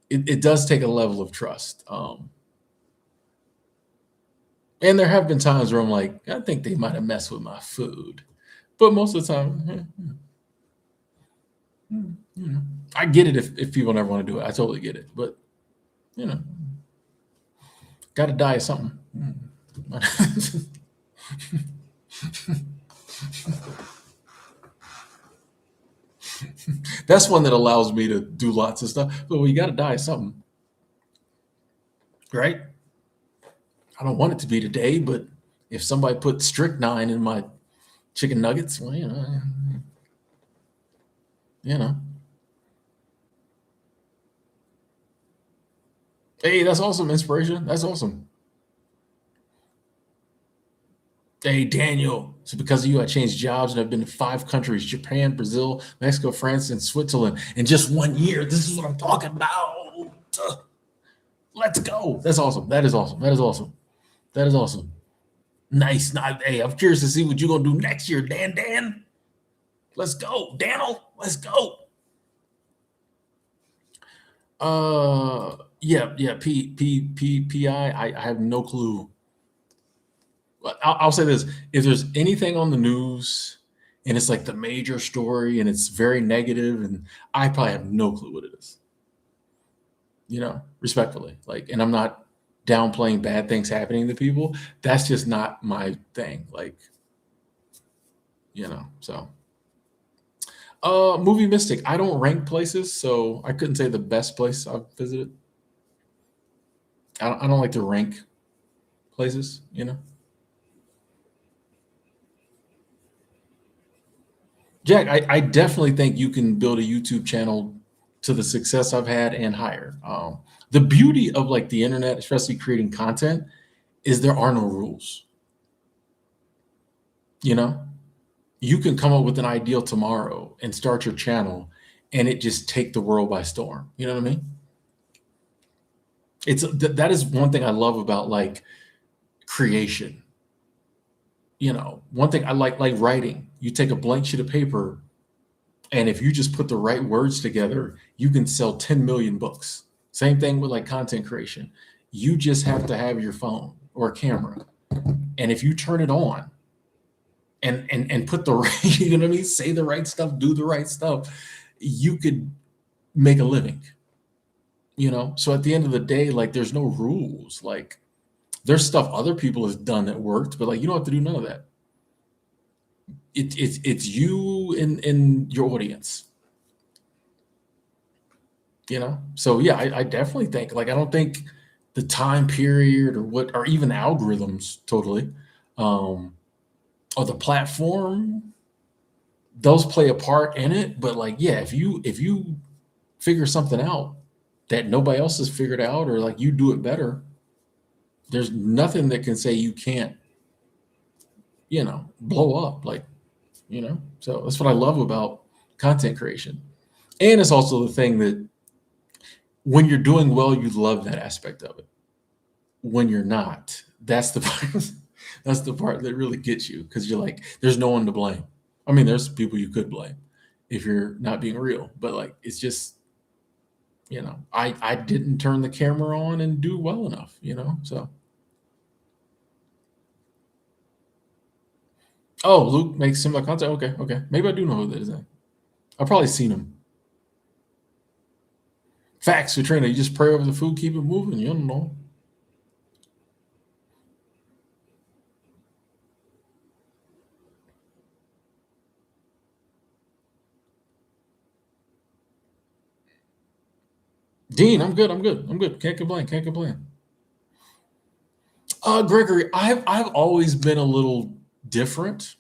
it does take a level of trust. And there have been times where I'm like, I think they might have messed with my food, but most of the time, you know, I get it if people never want to do it. I totally get it, but you know, got to die of something. That's one that allows me to do lots of stuff. But well, you got to die of something, right? I don't want it to be today, but if somebody put strychnine in my chicken nuggets, well, you know. Hey, that's awesome inspiration. That's awesome. Hey, Daniel. So because of you, I changed jobs and I've been to 5 countries: Japan, Brazil, Mexico, France, and Switzerland in just 1 year. This is what I'm talking about. Let's go. That's awesome. That is awesome. That is awesome. That is awesome. Nice. Hey, I'm curious to see what you're gonna do next year, Dan. Let's go, Daniel. Let's go. Yeah. I have no clue. I'll say this: if there's anything on the news and it's like the major story and it's very negative, and I probably have no clue what it is. Respectfully, like, and I'm not downplaying bad things happening to people. That's just not my thing. Like, so. Movie Mystic. I don't rank places, so I couldn't say the best place I've visited. I don't like to rank places. Jack, I definitely think you can build a YouTube channel to the success I've had and higher. The beauty of like the internet, especially creating content, is there are no rules. You know, you can come up with an ideal tomorrow and start your channel, and it just take the world by storm. You know what I mean? That is one thing I love about like creation. One thing I like writing. You take a blank sheet of paper, and if you just put the right words together, you can sell 10 million books. Same thing with like content creation. You just have to have your phone or a camera. And if you turn it on and put the right, you know what I mean, say the right stuff, do the right stuff, you could make a living. So at the end of the day, like there's no rules. Like there's stuff other people have done that worked, but like you don't have to do none of that. It's you and your audience. So yeah, I definitely think like I don't think the time period or even algorithms totally or the platform, those play a part in it. But like yeah, if you figure something out that nobody else has figured out, or like you do it better, there's nothing that can say you can't blow up. Like so that's what I love about content creation. And it's also the thing that when you're doing well, you love that aspect of it. When you're not, that's the part, that's the part that really gets you, because you're like, there's no one to blame. I mean, there's people you could blame if you're not being real, but like it's just I didn't turn the camera on and do well enough. So oh, Luke makes similar content. Okay, maybe I do know who that is. Then I've probably seen him. Facts, Katrina. You just pray over the food, keep it moving. You don't know. Dean, I'm good. I'm good. Can't complain. Can't complain. Gregory, I've always been a little different,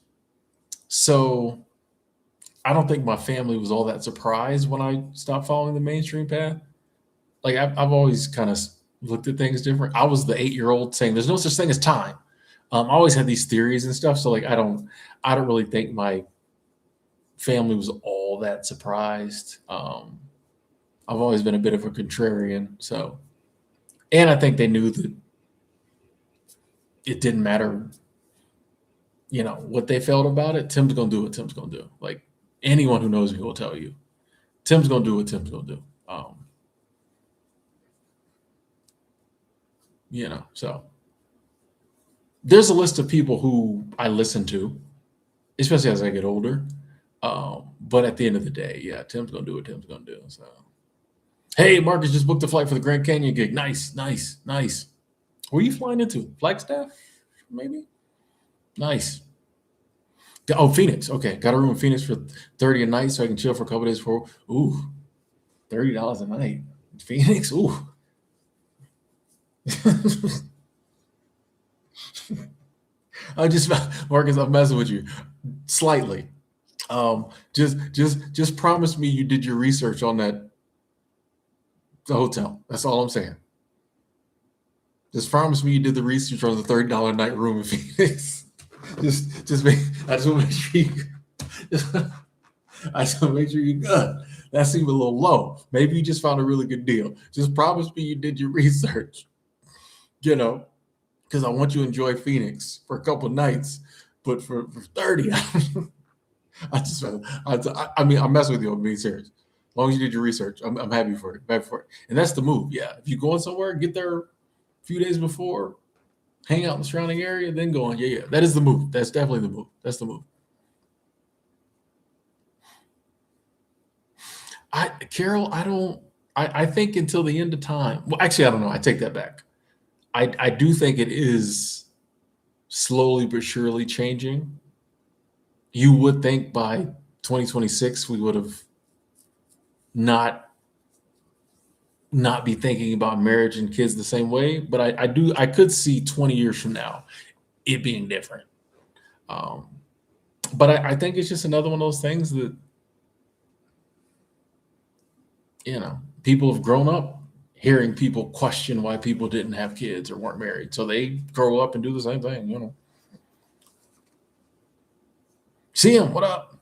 so I don't think my family was all that surprised when I stopped following the mainstream path. Like I've always kind of looked at things different. I was the 8-year old saying there's no such thing as time. I always had these theories and stuff, so like I don't really think my family was all that surprised. I've always been a bit of a contrarian, so and I think they knew that it didn't matter. what they felt about it. Tim's gonna do what Tim's gonna do. Like anyone who knows me will tell you, Tim's gonna do what Tim's gonna do. So there's a list of people who I listen to, especially as I get older. But at the end of the day, yeah, Tim's gonna do what Tim's gonna do. So, hey, Marcus just booked a flight for the Grand Canyon gig. Nice, nice, nice. Where are you flying into? Flagstaff, maybe. Nice. Oh, Phoenix. Okay, got a room in Phoenix for 30 a night, so I can chill for a couple days. For $30 a night. Phoenix. Ooh. I just Marcus, I'm messing with you slightly. Just promise me you did your research on the hotel. That's all I'm saying. Just promise me you did the research on the $30 a night room in Phoenix. I just want to make sure you're good. That seemed a little low. Maybe you just found a really good deal. Just promise me you did your research. Because I want you to enjoy Phoenix for a couple of nights, but for 30, I'm messing with you. I'm being serious. As long as you did your research, I'm happy for it. And that's the move. Yeah. If you're going somewhere, get there a few days before, hang out in the surrounding area, then go on. Yeah. That is the move. That's definitely the move. That's the move. Carol, I think until the end of time. Well, actually, I don't know. I take that back. I do think it is slowly but surely changing. You would think by 2026 we would have not be thinking about marriage and kids the same way, but I could see 20 years from now it being different. But I think it's just another one of those things that people have grown up hearing people question why people didn't have kids or weren't married, so they grow up and do the same thing. See him, what up?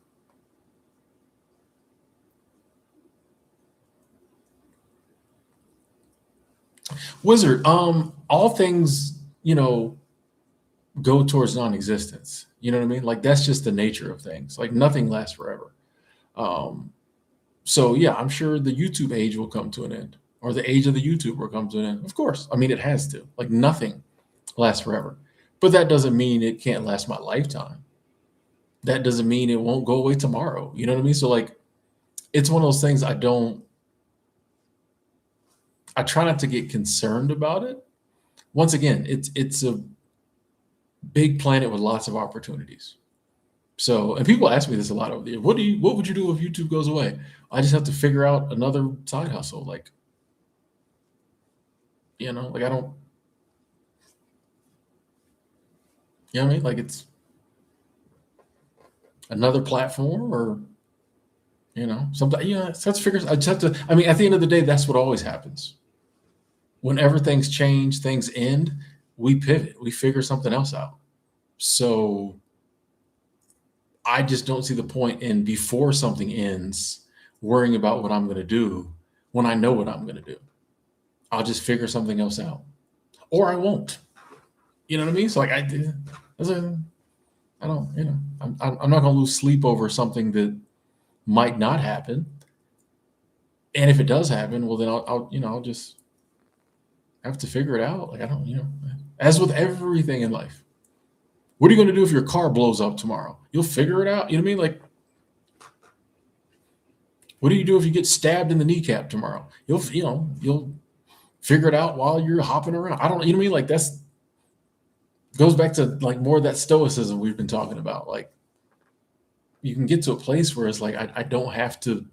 Wizard, all things, go towards non-existence. You know what I mean? Like that's just the nature of things. Like nothing lasts forever. So yeah, I'm sure the YouTube age will come to an end, or the age of the YouTube will come to an end. Of course. I mean, it has to. Like nothing lasts forever. But that doesn't mean it can't last my lifetime. That doesn't mean it won't go away tomorrow. You know what I mean? So like it's one of those things I try not to get concerned about it. Once again, it's a big planet with lots of opportunities. So, and people ask me this a lot over there. What would you do if YouTube goes away? I just have to figure out another side hustle. Like, like I don't, you know what I mean? Like it's another platform or, something, such figures. I just have to, I mean, at the end of the day, that's what always happens. Whenever things change, things end, we pivot, we figure something else out. So I just don't see the point in before something ends, worrying about what I'm going to do when I know what I'm going to do. I'll just figure something else out, or I won't. You know what I mean? So like I don't, I'm not going to lose sleep over something that might not happen. And if it does happen, well, then I'll just have to figure it out. Like I don't, as with everything in life. What are you going to do if your car blows up tomorrow? You'll figure it out. You know what I mean? Like, what do you do if you get stabbed in the kneecap tomorrow? You'll figure it out while you're hopping around. I don't, you know what I mean? Like that's goes back to like more of that stoicism we've been talking about. Like you can get to a place where it's like, I don't have to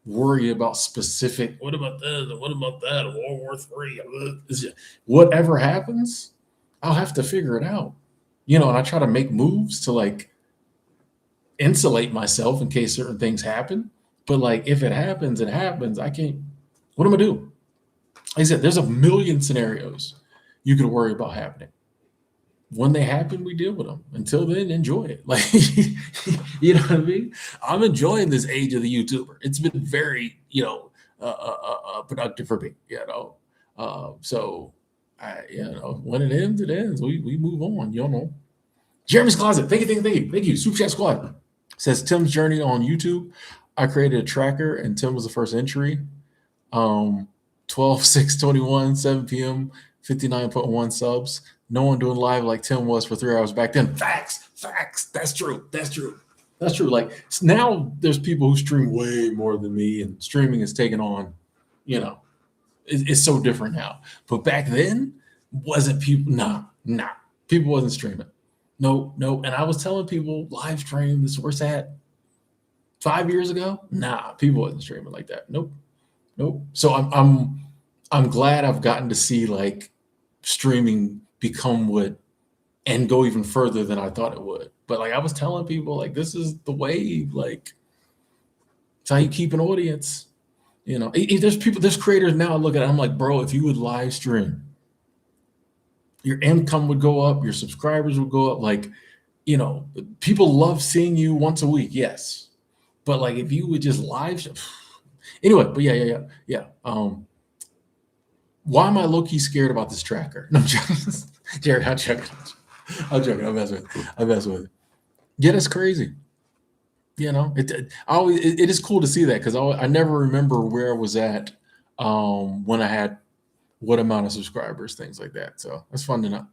worry about specific, what about this? What about that? World War III. Whatever happens, I'll have to figure it out. And I try to make moves to like insulate myself in case certain things happen. But like if it happens, it happens. I can't, what am I do? Like I said, there's a million scenarios you could worry about happening. When they happen, we deal with them. Until then, enjoy it. Like, you know what I mean? I'm enjoying this age of the YouTuber. It's been very, productive for me, so when it ends, it ends. We move on, Jeremy's Closet. Thank you. Super Chat Squad says Tim's journey on YouTube. I created a tracker and Tim was the first entry. 12, 6, 21, 7 p.m., 59.1 subs. No one doing live like Tim was for 3 hours back then. Facts. That's true. Like now there's people who stream way more than me, and streaming is taking on, it's so different now. But back then, wasn't people, nah. People wasn't streaming. No. And I was telling people live stream, this is where it's at. 5 years ago, nah, people wasn't streaming like that. Nope. So I'm glad I've gotten to see like streaming become what and go even further than I thought it would. But like I was telling people, like this is the wave. Like it's how you keep an audience. There's creators now. I look at it, I'm like, bro, if you would live stream, your income would go up, your subscribers would go up. Like, people love seeing you once a week, yes. But like if you would just live anyway, but yeah. Why am I low-key scared about this tracker? No, Jared, I'm joking. I'm messing with it. Yeah, that's crazy. It is cool to see that because I never remember where I was at when I had what amount of subscribers, things like that. So that's fun to know.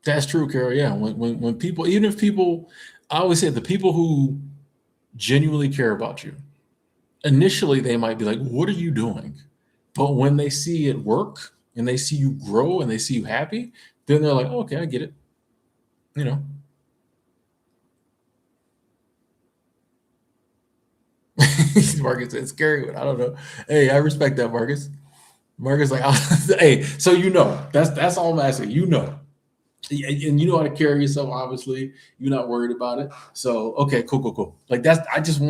That's true, Carol. Yeah, when people, even if people, I always say the people who genuinely care about you, initially they might be like, "What are you doing?" But when they see it work and they see you grow and they see you happy, then they're like, oh, "Okay, I get it." Marcus said scary, but I don't know. Hey, I respect that, Marcus. Marcus like, hey, so that's all I'm asking. And you know how to carry yourself. Obviously, you're not worried about it. So okay, cool. Like I just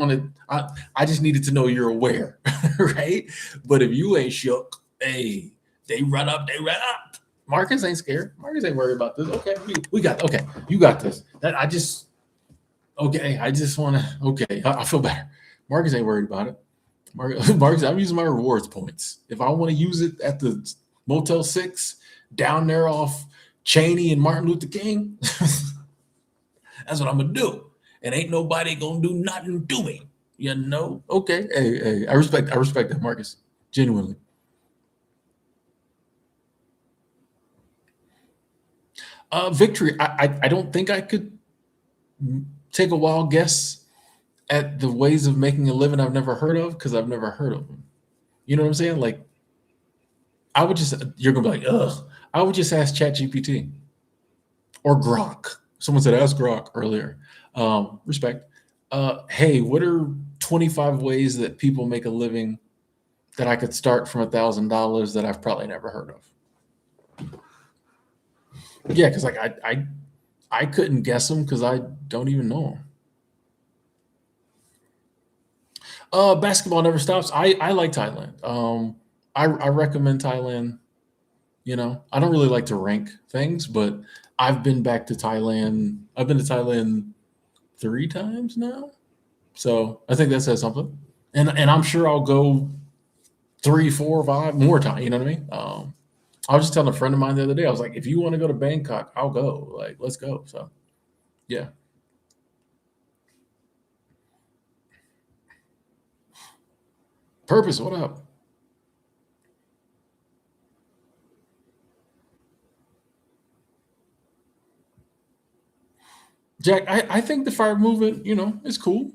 needed to know you're aware, right? But if you ain't shook, hey, they run up. Marcus ain't scared. Marcus ain't worried about this. Okay, we got. Okay, you got this. I just want to. Okay, I feel better. Marcus ain't worried about it. Marcus, I'm using my rewards points. If I want to use it at the Motel 6 down there off Cheney and Martin Luther King, that's what I'm gonna do. And ain't nobody gonna do nothing to me. Okay. Hey, I respect that, Marcus. Genuinely. Victory. I don't think I could take a wild guess at the ways of making a living I've never heard of because I've never heard of them. You know what I'm saying? Like, you're gonna be like, ugh. I would just ask ChatGPT or Grok. Someone said ask Grok earlier. Respect. Hey, what are 25 ways that people make a living that I could start from $1,000 that I've probably never heard of? Yeah, because like I couldn't guess them because I don't even know them. Basketball never stops. I like Thailand. I recommend Thailand. I don't really like to rank things, but I've been back to Thailand. I've been to Thailand 3 times now, so I think that says something. And I'm sure I'll go 3, 4, 5 more times. You know what I mean? I was just telling a friend of mine the other day. I was like, if you want to go to Bangkok, I'll go. Like, let's go. So, yeah. Purpose, what up? Jack, I think the fire movement, is cool.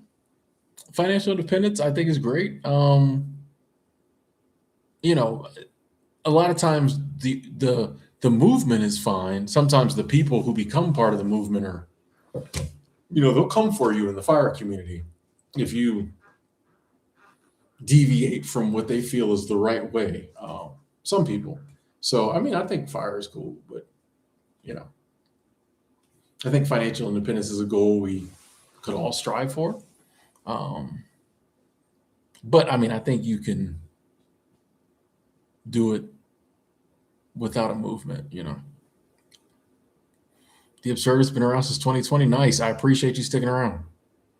Financial independence, I think is great. A lot of times the movement is fine. Sometimes the people who become part of the movement are, they'll come for you in the fire community if you deviate from what they feel is the right way. Some people. So, I mean, I think fire is cool, but I think financial independence is a goal we could all strive for. But I mean, I think you can do it without a movement. The Absurdist been around since 2020. Nice. I appreciate you sticking around.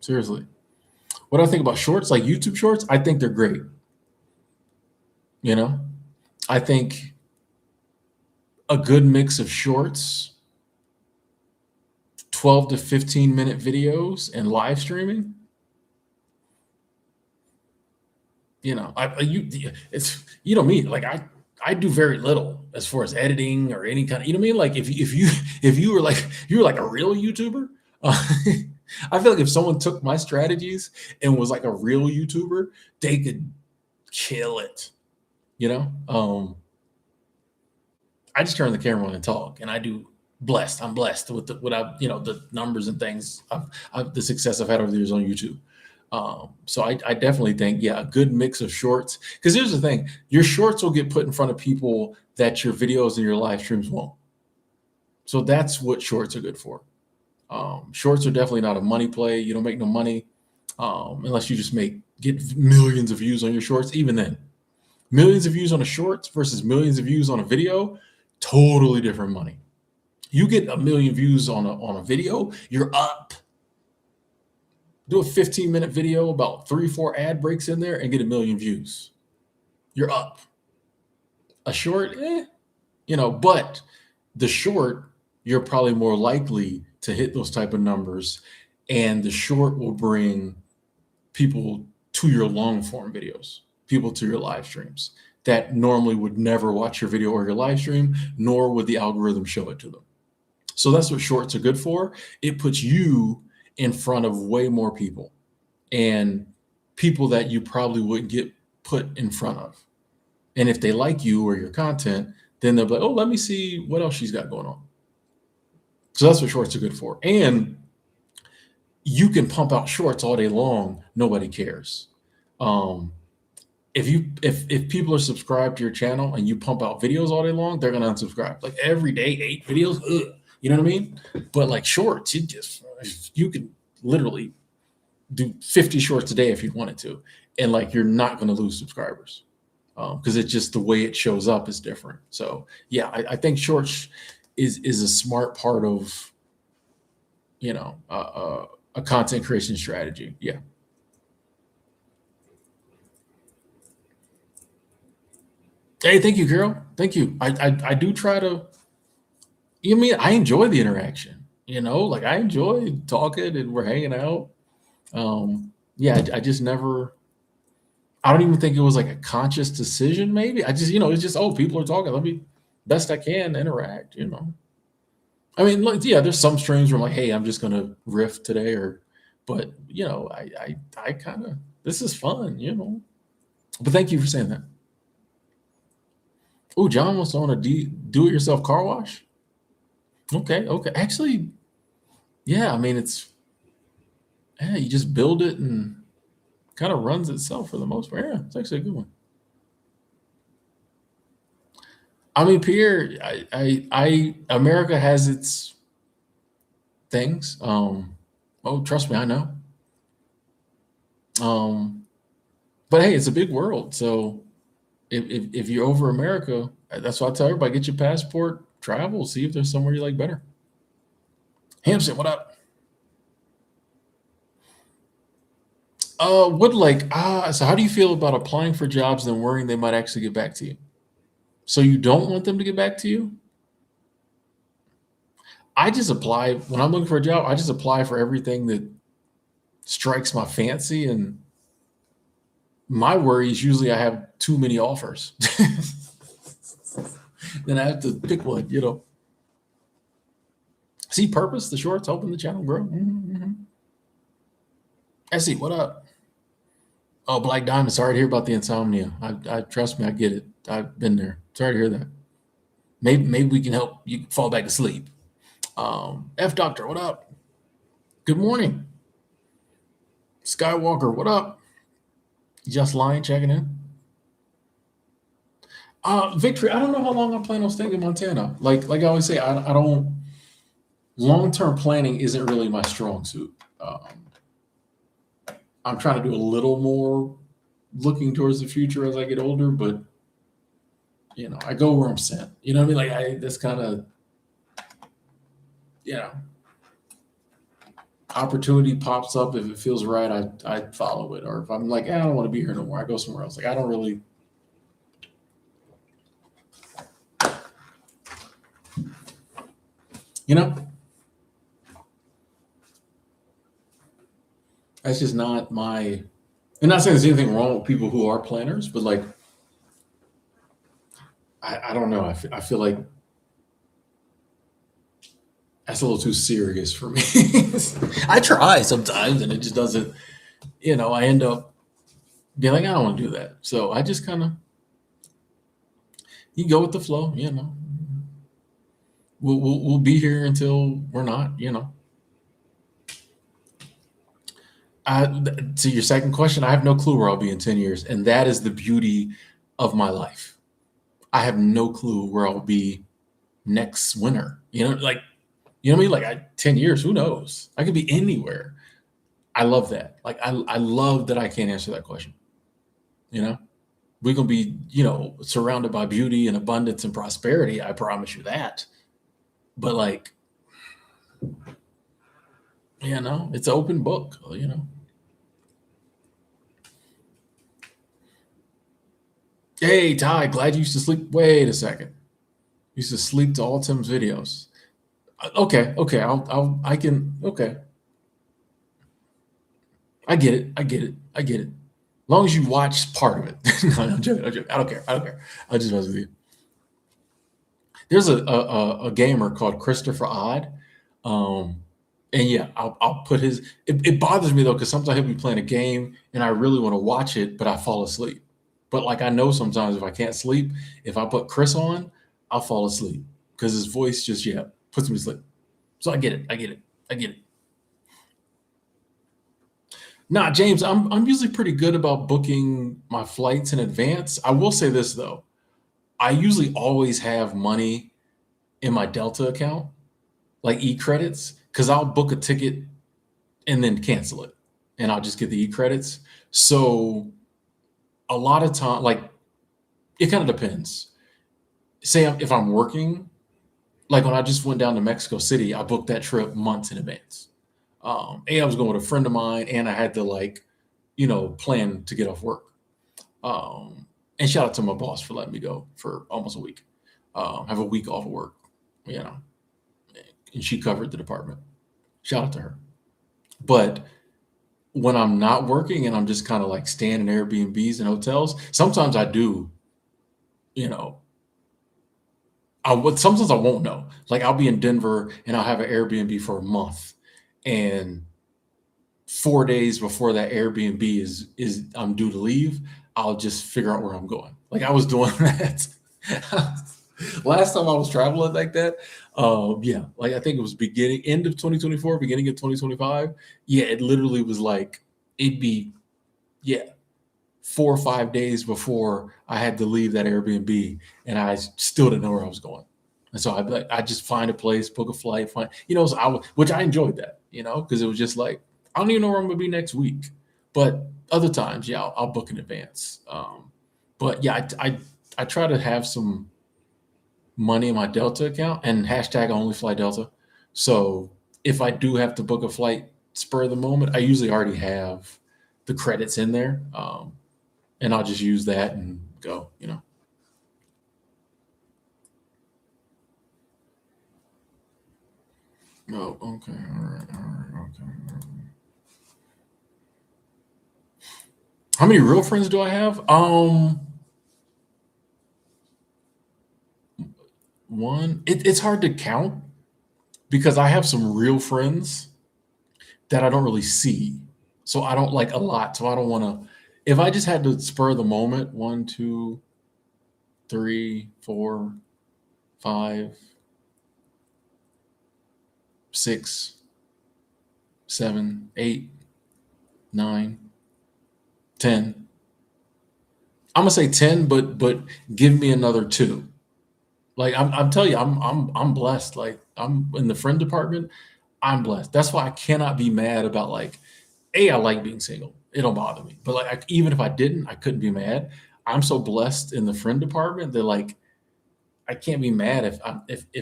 Seriously. What I think about shorts, like YouTube shorts, I think they're great. You know, I think a good mix of shorts, 12 to 15-minute videos, and live streaming. It's me, like I do very little as far as editing or any kind of, what I mean? Like if you were like a real YouTuber, I feel like if someone took my strategies and was like a real YouTuber, they could kill it. I just turn the camera on and talk, and I do blessed. I'm blessed with the numbers and things, the success I've had over the years on YouTube. So I definitely think, yeah, a good mix of shorts. Because here's the thing: your shorts will get put in front of people that your videos and your live streams won't. So that's what shorts are good for. Shorts are definitely not a money play. You don't make no money unless you just get millions of views on your shorts. Even then, millions of views on a shorts versus millions of views on a video, totally different money. You get a million views on a video, you're up. Do a 15-minute video, about 3-4 ad breaks in there, and get a million views. You're up. A short, but the short, you're probably more likely to hit those type of numbers, and the short will bring people to your long form videos, people to your live streams that normally would never watch your video or your live stream, nor would the algorithm show it to them. So that's what shorts are good for. It puts you in front of way more people, and people that you probably wouldn't get put in front of. And if they like you or your content, then they'll be like, oh, let me see what else she's got going on. So that's what shorts are good for. And you can pump out shorts all day long. Nobody cares. If people are subscribed to your channel and you pump out videos all day long, they're gonna unsubscribe. Like every day, 8 videos. Ugh, you know what I mean? But like shorts, you can literally do 50 shorts a day if you wanted to, and like you're not gonna lose subscribers because it's just the way it shows up is different. So yeah, I think shorts is a smart part of a content creation strategy. Yeah. Hey, thank you, girl. Thank you. I do try to. I enjoy the interaction. Like I enjoy talking and we're hanging out. Yeah, I just never. I don't even think it was like a conscious decision. Maybe I just, it's just, oh, people are talking. Let me best I can interact. I mean, like, yeah, there's some streams where I'm like, hey, I'm just gonna riff today, but I kind of, this is fun. But thank you for saying that. Oh, John wants to own a do-it-yourself car wash. Okay. Actually, yeah. I mean, you just build it and kind of runs itself for the most part. Yeah, it's actually a good one. I mean, Pierre, America has its things. Oh, trust me, I know. But hey, it's a big world. So if you're over America, that's why I tell everybody, get your passport, travel, see if there's somewhere you like better. Hampson, what up? So how do you feel about applying for jobs and worrying they might actually get back to you? So you don't want them to get back to you? I just apply when I'm looking for a job. I just apply for everything that strikes my fancy, and my worry is usually I have too many offers. Then I have to pick one. See purpose, the shorts helping the channel grow. Essie, what up? Oh, Black Diamond. Sorry to hear about the insomnia. I trust me, I get it. I've been there. Sorry to hear that. Maybe we can help you fall back to sleep. F Doctor, what up? Good morning. Skywalker, what up? Just Lion checking in. Victory, I don't know how long I plan on staying in Montana. Like I always say, I don't. Long-term planning isn't really my strong suit. I'm trying to do a little more looking towards the future as I get older, but I go where I'm sent. You know what I mean? Like that's kind of, opportunity pops up, if it feels right, I follow it. Or if I'm like, I don't want to be here no more, I go somewhere else. Like I don't really, you know, that's just not my. I'm not saying there's anything wrong with people who are planners, but like I don't know. I feel like that's a little too serious for me. I try sometimes, and it just doesn't. I end up being like, I don't want to do that. So I just kind of you go with the flow. We'll be here until we're not. To your second question, I have no clue where I'll be in 10 years, and that is the beauty of my life. I have no clue where I'll be next winter. Like what I mean? Like 10 years, who knows? I could be anywhere. I love that. Like I love that I can't answer that question. You know, we're gonna be, surrounded by beauty and abundance and prosperity. I promise you that. But like, it's an open book. Hey Ty, glad you used to sleep. Wait a second. You used to sleep to all Tim's videos. Okay. I can. Okay, I get it. I get it. As long as you watch part of it. No, I'm joking. I'm joking. I don't care. I just mess with you. There's a gamer called Christopher Odd. Um, and yeah, I'll put his. It bothers me though because sometimes he'll be playing a game and I really want to watch it, but I fall asleep. But like I know sometimes if I can't sleep, if I put Chris on, I'll fall asleep because his voice just puts me to sleep. So I get it. I get it. I get it. Nah, James, I'm usually pretty good about booking my flights in advance. I will say this though, I usually always have money in my Delta account, like e-credits, because I'll book a ticket and then cancel it, and I'll just get the e-credits. So a lot of time, like it kind of depends. Say if I'm working, like when I just went down to Mexico City, I booked that trip months in advance. I was going with a friend of mine, and I had to like, plan to get off work. And shout out to my boss for letting me go for almost a week. Have a week off of work, you know, and she covered the department. Shout out to her. But when I'm not working and I'm just kind of like staying in Airbnbs and hotels, sometimes I do, you know, sometimes I won't know. Like I'll be in Denver and I'll have an Airbnb for a month, and 4 days before that Airbnb is I'm due to leave, I'll just figure out where I'm going. Like I was doing that last time I was traveling like that. Yeah, like I think it was end of 2024, beginning of 2025. Yeah, it literally was like it'd be yeah 4 or 5 days before I had to leave that Airbnb, and I still didn't know where I was going. And so I just find a place, book a flight, which I enjoyed that, because it was just like I don't even know where I'm gonna be next week. But other times, yeah, I'll book in advance. But yeah, I try to have some money in my Delta account and hashtag I only fly Delta. So if I do have to book a flight spur of the moment, I usually already have the credits in there. And I'll just use that and go. Oh, okay, all right, okay. How many real friends do I have? One. It's hard to count because I have some real friends that I don't really see, so I don't like a lot. So I don't want to. If I just had to spur of the moment, one, two, three, four, five, six, seven, eight, nine, 10. I'm gonna say 10, but give me another two. Like I'm telling you, I'm blessed. Like I'm in the friend department. I'm blessed. That's why I cannot be mad about like, I like being single. It don't bother me. But like even if I didn't, I couldn't be mad. I'm so blessed in the friend department that like I can't be mad if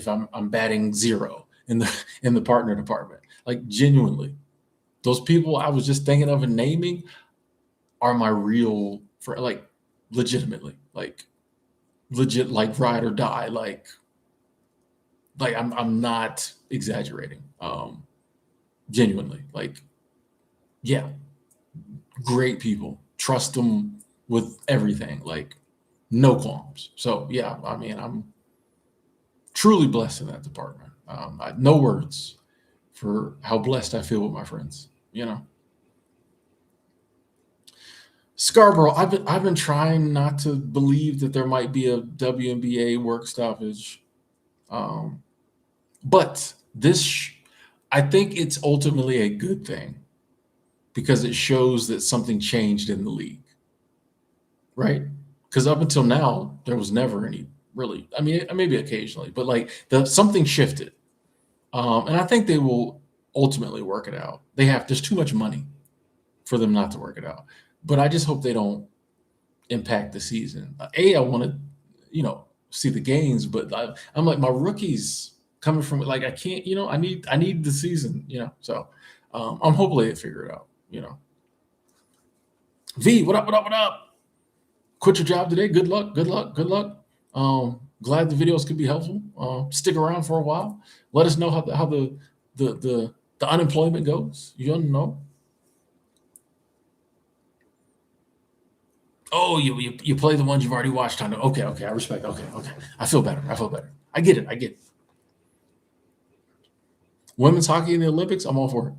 I'm batting zero in the partner department. Like genuinely. Those people I was just thinking of and naming are my real for like legitimately, like legit, like ride or die, like I'm not exaggerating. Genuinely, like yeah, great people. Trust them with everything, like no qualms. So yeah, I mean, I'm truly blessed in that department. No words for how blessed I feel with my friends. You know, Scarborough. I've been trying not to believe that there might be a WNBA work stoppage, um, but I think it's ultimately a good thing because it shows that something changed in the league, right? Because up until now, there was never any really. I mean, maybe occasionally, but like something shifted, and I think they will ultimately work it out. There's too much money for them not to work it out, but I just hope they don't impact the season. I want to, see the gains, but I'm like my rookies coming from like I can't, I need the season, So I'm hoping they figure it out. V, what up? What up? What up? Quit your job today. Good luck. Good luck. Good luck. Glad the videos could be helpful. Stick around for a while. Let us know how the unemployment goes. You don't know. Oh, you play the ones you've already watched on. Okay, okay, I respect. Okay, okay. I feel better. I feel better. I get it. I get it. Women's hockey in the Olympics, I'm all for it.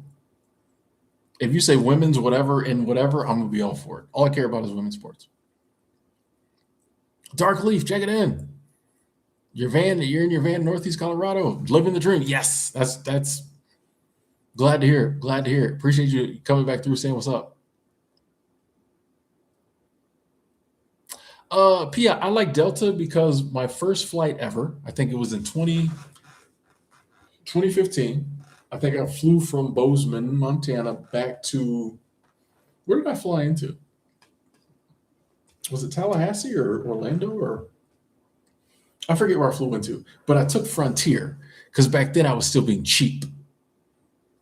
If you say women's whatever and whatever, I'm gonna be all for it. All I care about is women's sports. Dark Leaf, check it in. You're in your van, Northeast Colorado, living the dream. Yes, that's glad to hear it. Glad to hear it. Appreciate you coming back through saying what's up. Pia, I like Delta because my first flight ever, I think it was in 2015. I think I flew from Bozeman, Montana, back to where did I fly into? Was it Tallahassee or Orlando or I forget where I flew into, but I took Frontier because back then I was still being cheap.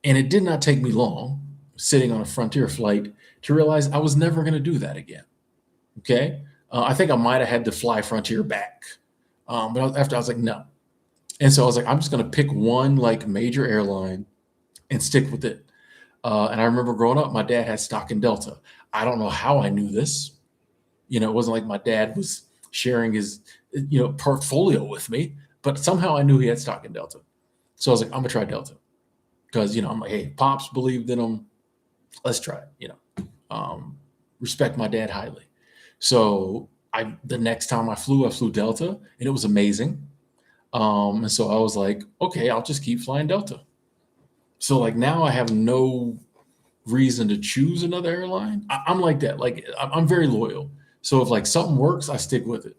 And it did not take me long sitting on a Frontier flight to realize I was never going to do that again. Okay. I think I might have had to fly Frontier back. But after I was like, no. And so I was like, I'm just going to pick one like major airline and stick with it. And I remember growing up, my dad had stock in Delta. I don't know how I knew this. It wasn't like my dad was sharing his, portfolio with me, but somehow I knew he had stock in Delta. So I was like, I'm gonna try Delta because I'm like, hey, pops believed in him. Let's try it. Respect my dad highly. So the next time I flew Delta, and it was amazing. And so I was like, okay, I'll just keep flying Delta. So like now I have no reason to choose another airline. I'm like that. Like I'm very loyal. So if like something works, I stick with it.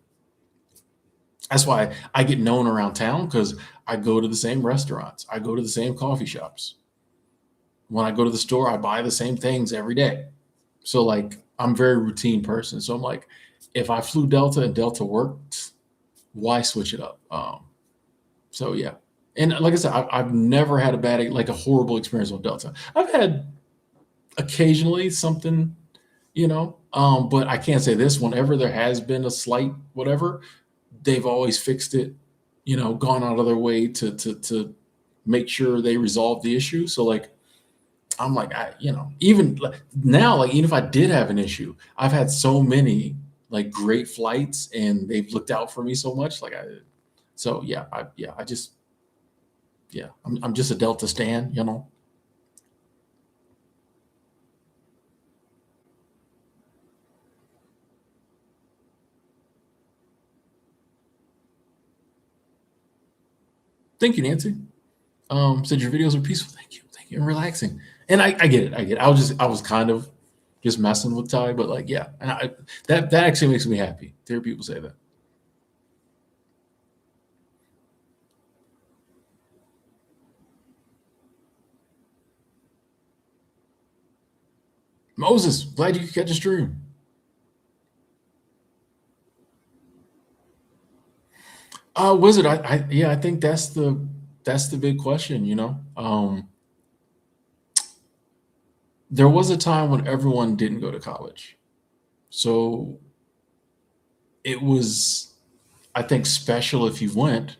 That's why I get known around town because I go to the same restaurants. I go to the same coffee shops. When I go to the store, I buy the same things every day. So like I'm a very routine person. So I'm like, if I flew Delta and Delta worked, why switch it up? So yeah. And like I said, I've never had like a horrible experience with Delta. I've had occasionally something, but I can't say this. Whenever there has been a slight whatever, they've always fixed it, gone out of their way to make sure they resolve the issue. So like I'm like even now, like even if I did have an issue, I've had so many like great flights and they've looked out for me so much. So yeah, I just I'm just a Delta stan. Thank you, Nancy. Said your videos are peaceful. Thank you, and relaxing. And I get it. I get it. I was kind of just messing with Ty, but like yeah, and that actually makes me happy to hear people say that. Moses, glad you could catch a stream. Wizard, yeah, I think that's the big question. there was a time when everyone didn't go to college. So it was, I think, special if you went,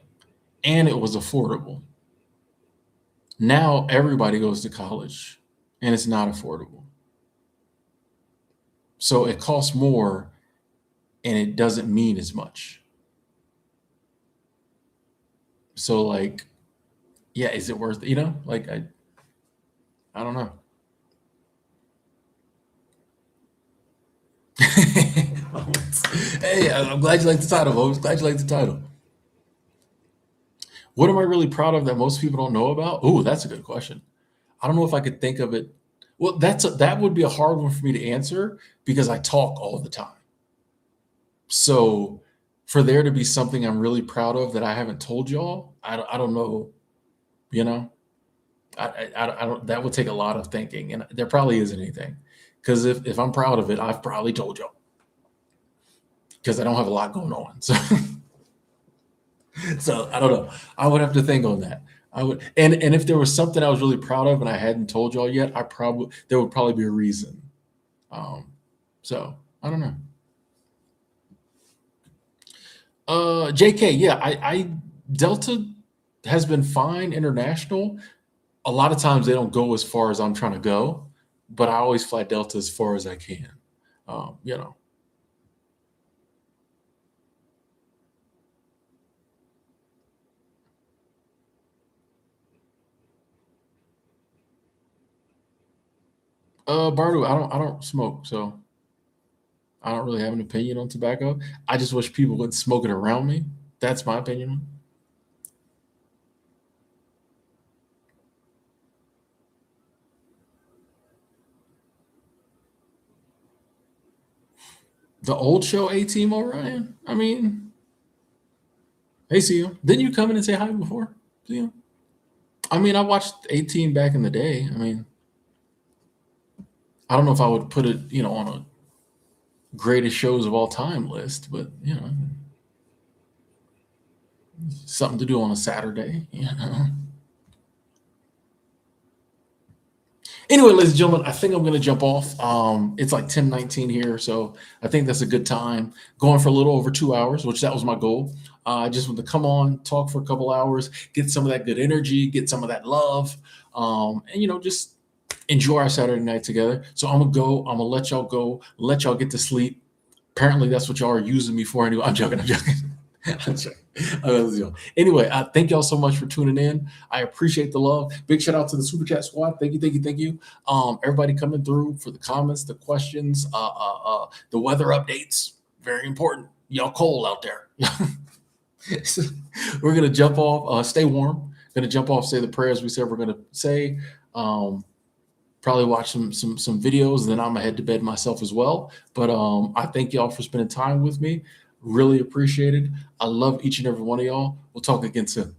and it was affordable. Now everybody goes to college and it's not affordable. So it costs more and it doesn't mean as much. So like, yeah, is it worth it? Like I don't know. Hey, I'm glad you like the title, folks. Glad you like the title. What am I really proud of that most people don't know about? Oh, that's a good question. I don't know if I could think of it. Well, that would be a hard one for me to answer because I talk all the time. So for there to be something I'm really proud of that I haven't told y'all, I don't know. You know, I don't. That would take a lot of thinking, and there probably isn't anything. Because if I'm proud of it, I've probably told y'all. Because I don't have a lot going on. So so I don't know. I would have to think on that. I would, and if there was something I was really proud of and I hadn't told y'all yet, I probably there would probably be a reason. Um, so I don't know. JK, yeah, I Delta has been fine international. A lot of times they don't go as far as I'm trying to go, but I always fly Delta as far as I can. You know, Bardu, I don't smoke, so I don't really have an opinion on tobacco. I just wish people wouldn't smoke it around me. That's my opinion. The old show A Team Orion. I mean, hey, see you. Didn't you come in and say hi before? See you. I mean, I watched 18 back in the day. I mean, I don't know if I would put it, on a greatest shows of all time list, but something to do on a Saturday. Anyway, ladies and gentlemen, I think I'm going to jump off. It's like 10:19 here, so I think that's a good time. Going for a little over 2 hours, which that was my goal. I just want to come on, talk for a couple hours, get some of that good energy, get some of that love, and just enjoy our Saturday night together. So I'm gonna go. I'm gonna let y'all go. Let y'all get to sleep. Apparently, that's what y'all are using me for. Anyway, I'm joking. I'm joking. I'm joking. Anyway, thank y'all so much for tuning in. I appreciate the love. Big shout out to the Super Chat squad. Thank you, thank you, thank you. Everybody coming through for the comments, the questions, the weather updates. Very important. Y'all cold out there. We're gonna jump off. Stay warm. Gonna jump off. Say the prayers we said we're gonna say. Probably watch some videos, and then I'm gonna head to bed myself as well. But I thank y'all for spending time with me. Really appreciate it. I love each and every one of y'all. We'll talk again soon.